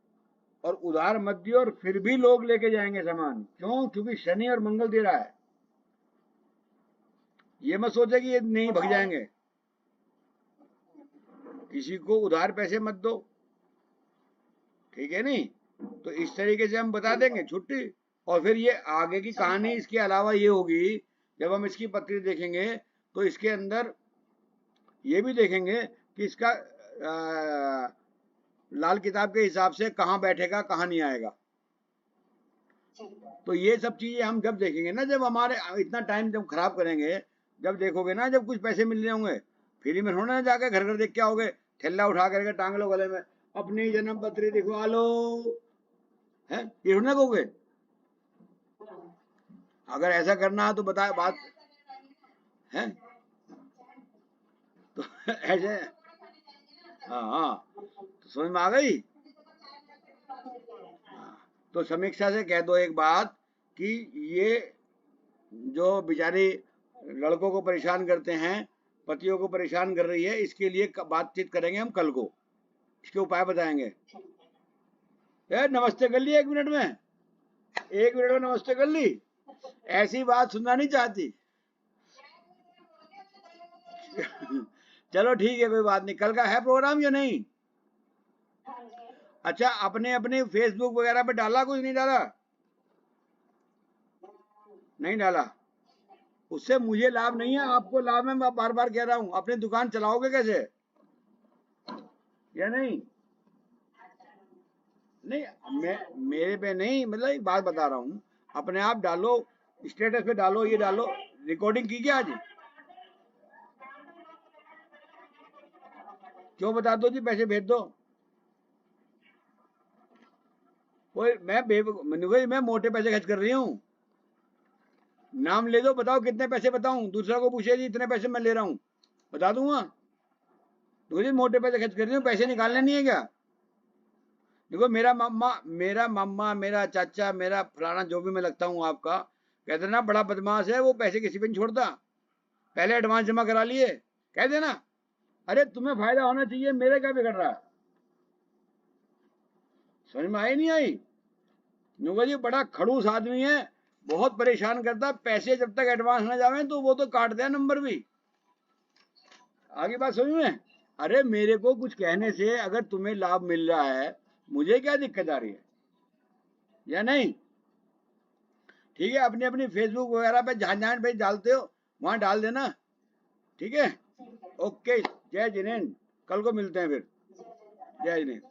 और उधार मत दियो और फिर भी लोग लेके जाएंगे सामान, क्यों? क्योंकि शनि और मंगल दे रहा है। ये मत सोचे कि ये नहीं भग जाएंगे, किसी को उधार पैसे मत दो, ठीक है नहीं? तो इस तरीके से हम बता देंगे छुट्टी। और फिर ये आगे की कहानी इसके अलावा ये होगी, जब हम इसकी पत्री देखेंगे तो इसके अंदर ये भी देखेंगे कि इसका लाल किताब के हिसाब से कहाँ बैठेगा, कहाँ नहीं आएगा। तो ये सब चीजें हम जब देखेंगे ना, जब हमारे इतना टाइम जब खराब करेंगे, जब देखोगे ना, जब कुछ पैसे मिल रहे होंगे, फ्री में थोड़ा ना जाकर घर घर देख के आओगे, ठेला उठा करके टांग लो गले में, अपनी जन्म पत्री दिखवा लो, है ये थोड़ा कहोगे। अगर ऐसा करना है तो बता बात है, तो ऐसे, हाँ हाँ, तो समझ में आ गई। तो समीक्षा से कह दो एक बात कि ये जो बेचारी लड़कों को परेशान करते हैं, पतियों को परेशान कर रही है, इसके लिए बातचीत करेंगे हम कल को, इसके उपाय बताएंगे। नमस्ते कर ली 1 मिनट में, 1 मिनट में नमस्ते कर ली, ऐसी बात सुनना नहीं चाहती। चलो ठीक है, कोई बात नहीं। कल का है प्रोग्राम या नहीं? अच्छा, अपने अपने फेसबुक वगैरह पे डाला, कुछ नहीं डाला? नहीं डाला, उससे मुझे लाभ नहीं है, आपको लाभ है। मैं बार बार कह रहा हूं, अपनी दुकान चलाओगे कैसे या नहीं? नहीं, मेरे पे नहीं, मतलब एक बात बता रहा हूँ, अपने आप डालो, स्टेटस पे डालो, ये डालो। रिकॉर्डिंग की क्या आज? क्यों बता दो जी, पैसे भेज दो। कोई मैं मोटे पैसे खर्च कर रही हूँ? नाम ले दो, बताओ कितने पैसे बताऊं, दूसरा को पूछे जी इतने पैसे मैं ले रहा हूँ, बता दूंगा। तो जी मोटे पैसे खर्च कर रही हूँ, पैसे निकालने नहीं है क्या? देखो, मेरा मामा, मेरा चाचा, मेरा फलाना जो भी मैं लगता हूँ आपका, कहते ना बड़ा बदमाश है, वो पैसे किसी पे नहीं छोड़ता, पहले एडवांस जमा करा लिए, कह देना। अरे तुम्हें फायदा होना चाहिए, मेरे क्या बिगड़ रहा है? समझ में आई नहीं आई? नुगा जी बड़ा खड़ूस आदमी है, बहुत परेशान करता, पैसे जब तक एडवांस ना जावे तो वो तो काट दे नंबर भी। आगे बात समझ में? अरे मेरे को कुछ कहने से अगर तुम्हें लाभ मिल रहा है, मुझे क्या दिक्कत आ रही है या नहीं? ठीक है, अपनी अपनी फेसबुक वगैरह पे जहां जहां पे डालते हो वहां डाल देना, ठीक है? ओके, जय जिनेन्द्र, कल को मिलते हैं फिर। जय जिनेन्द्र।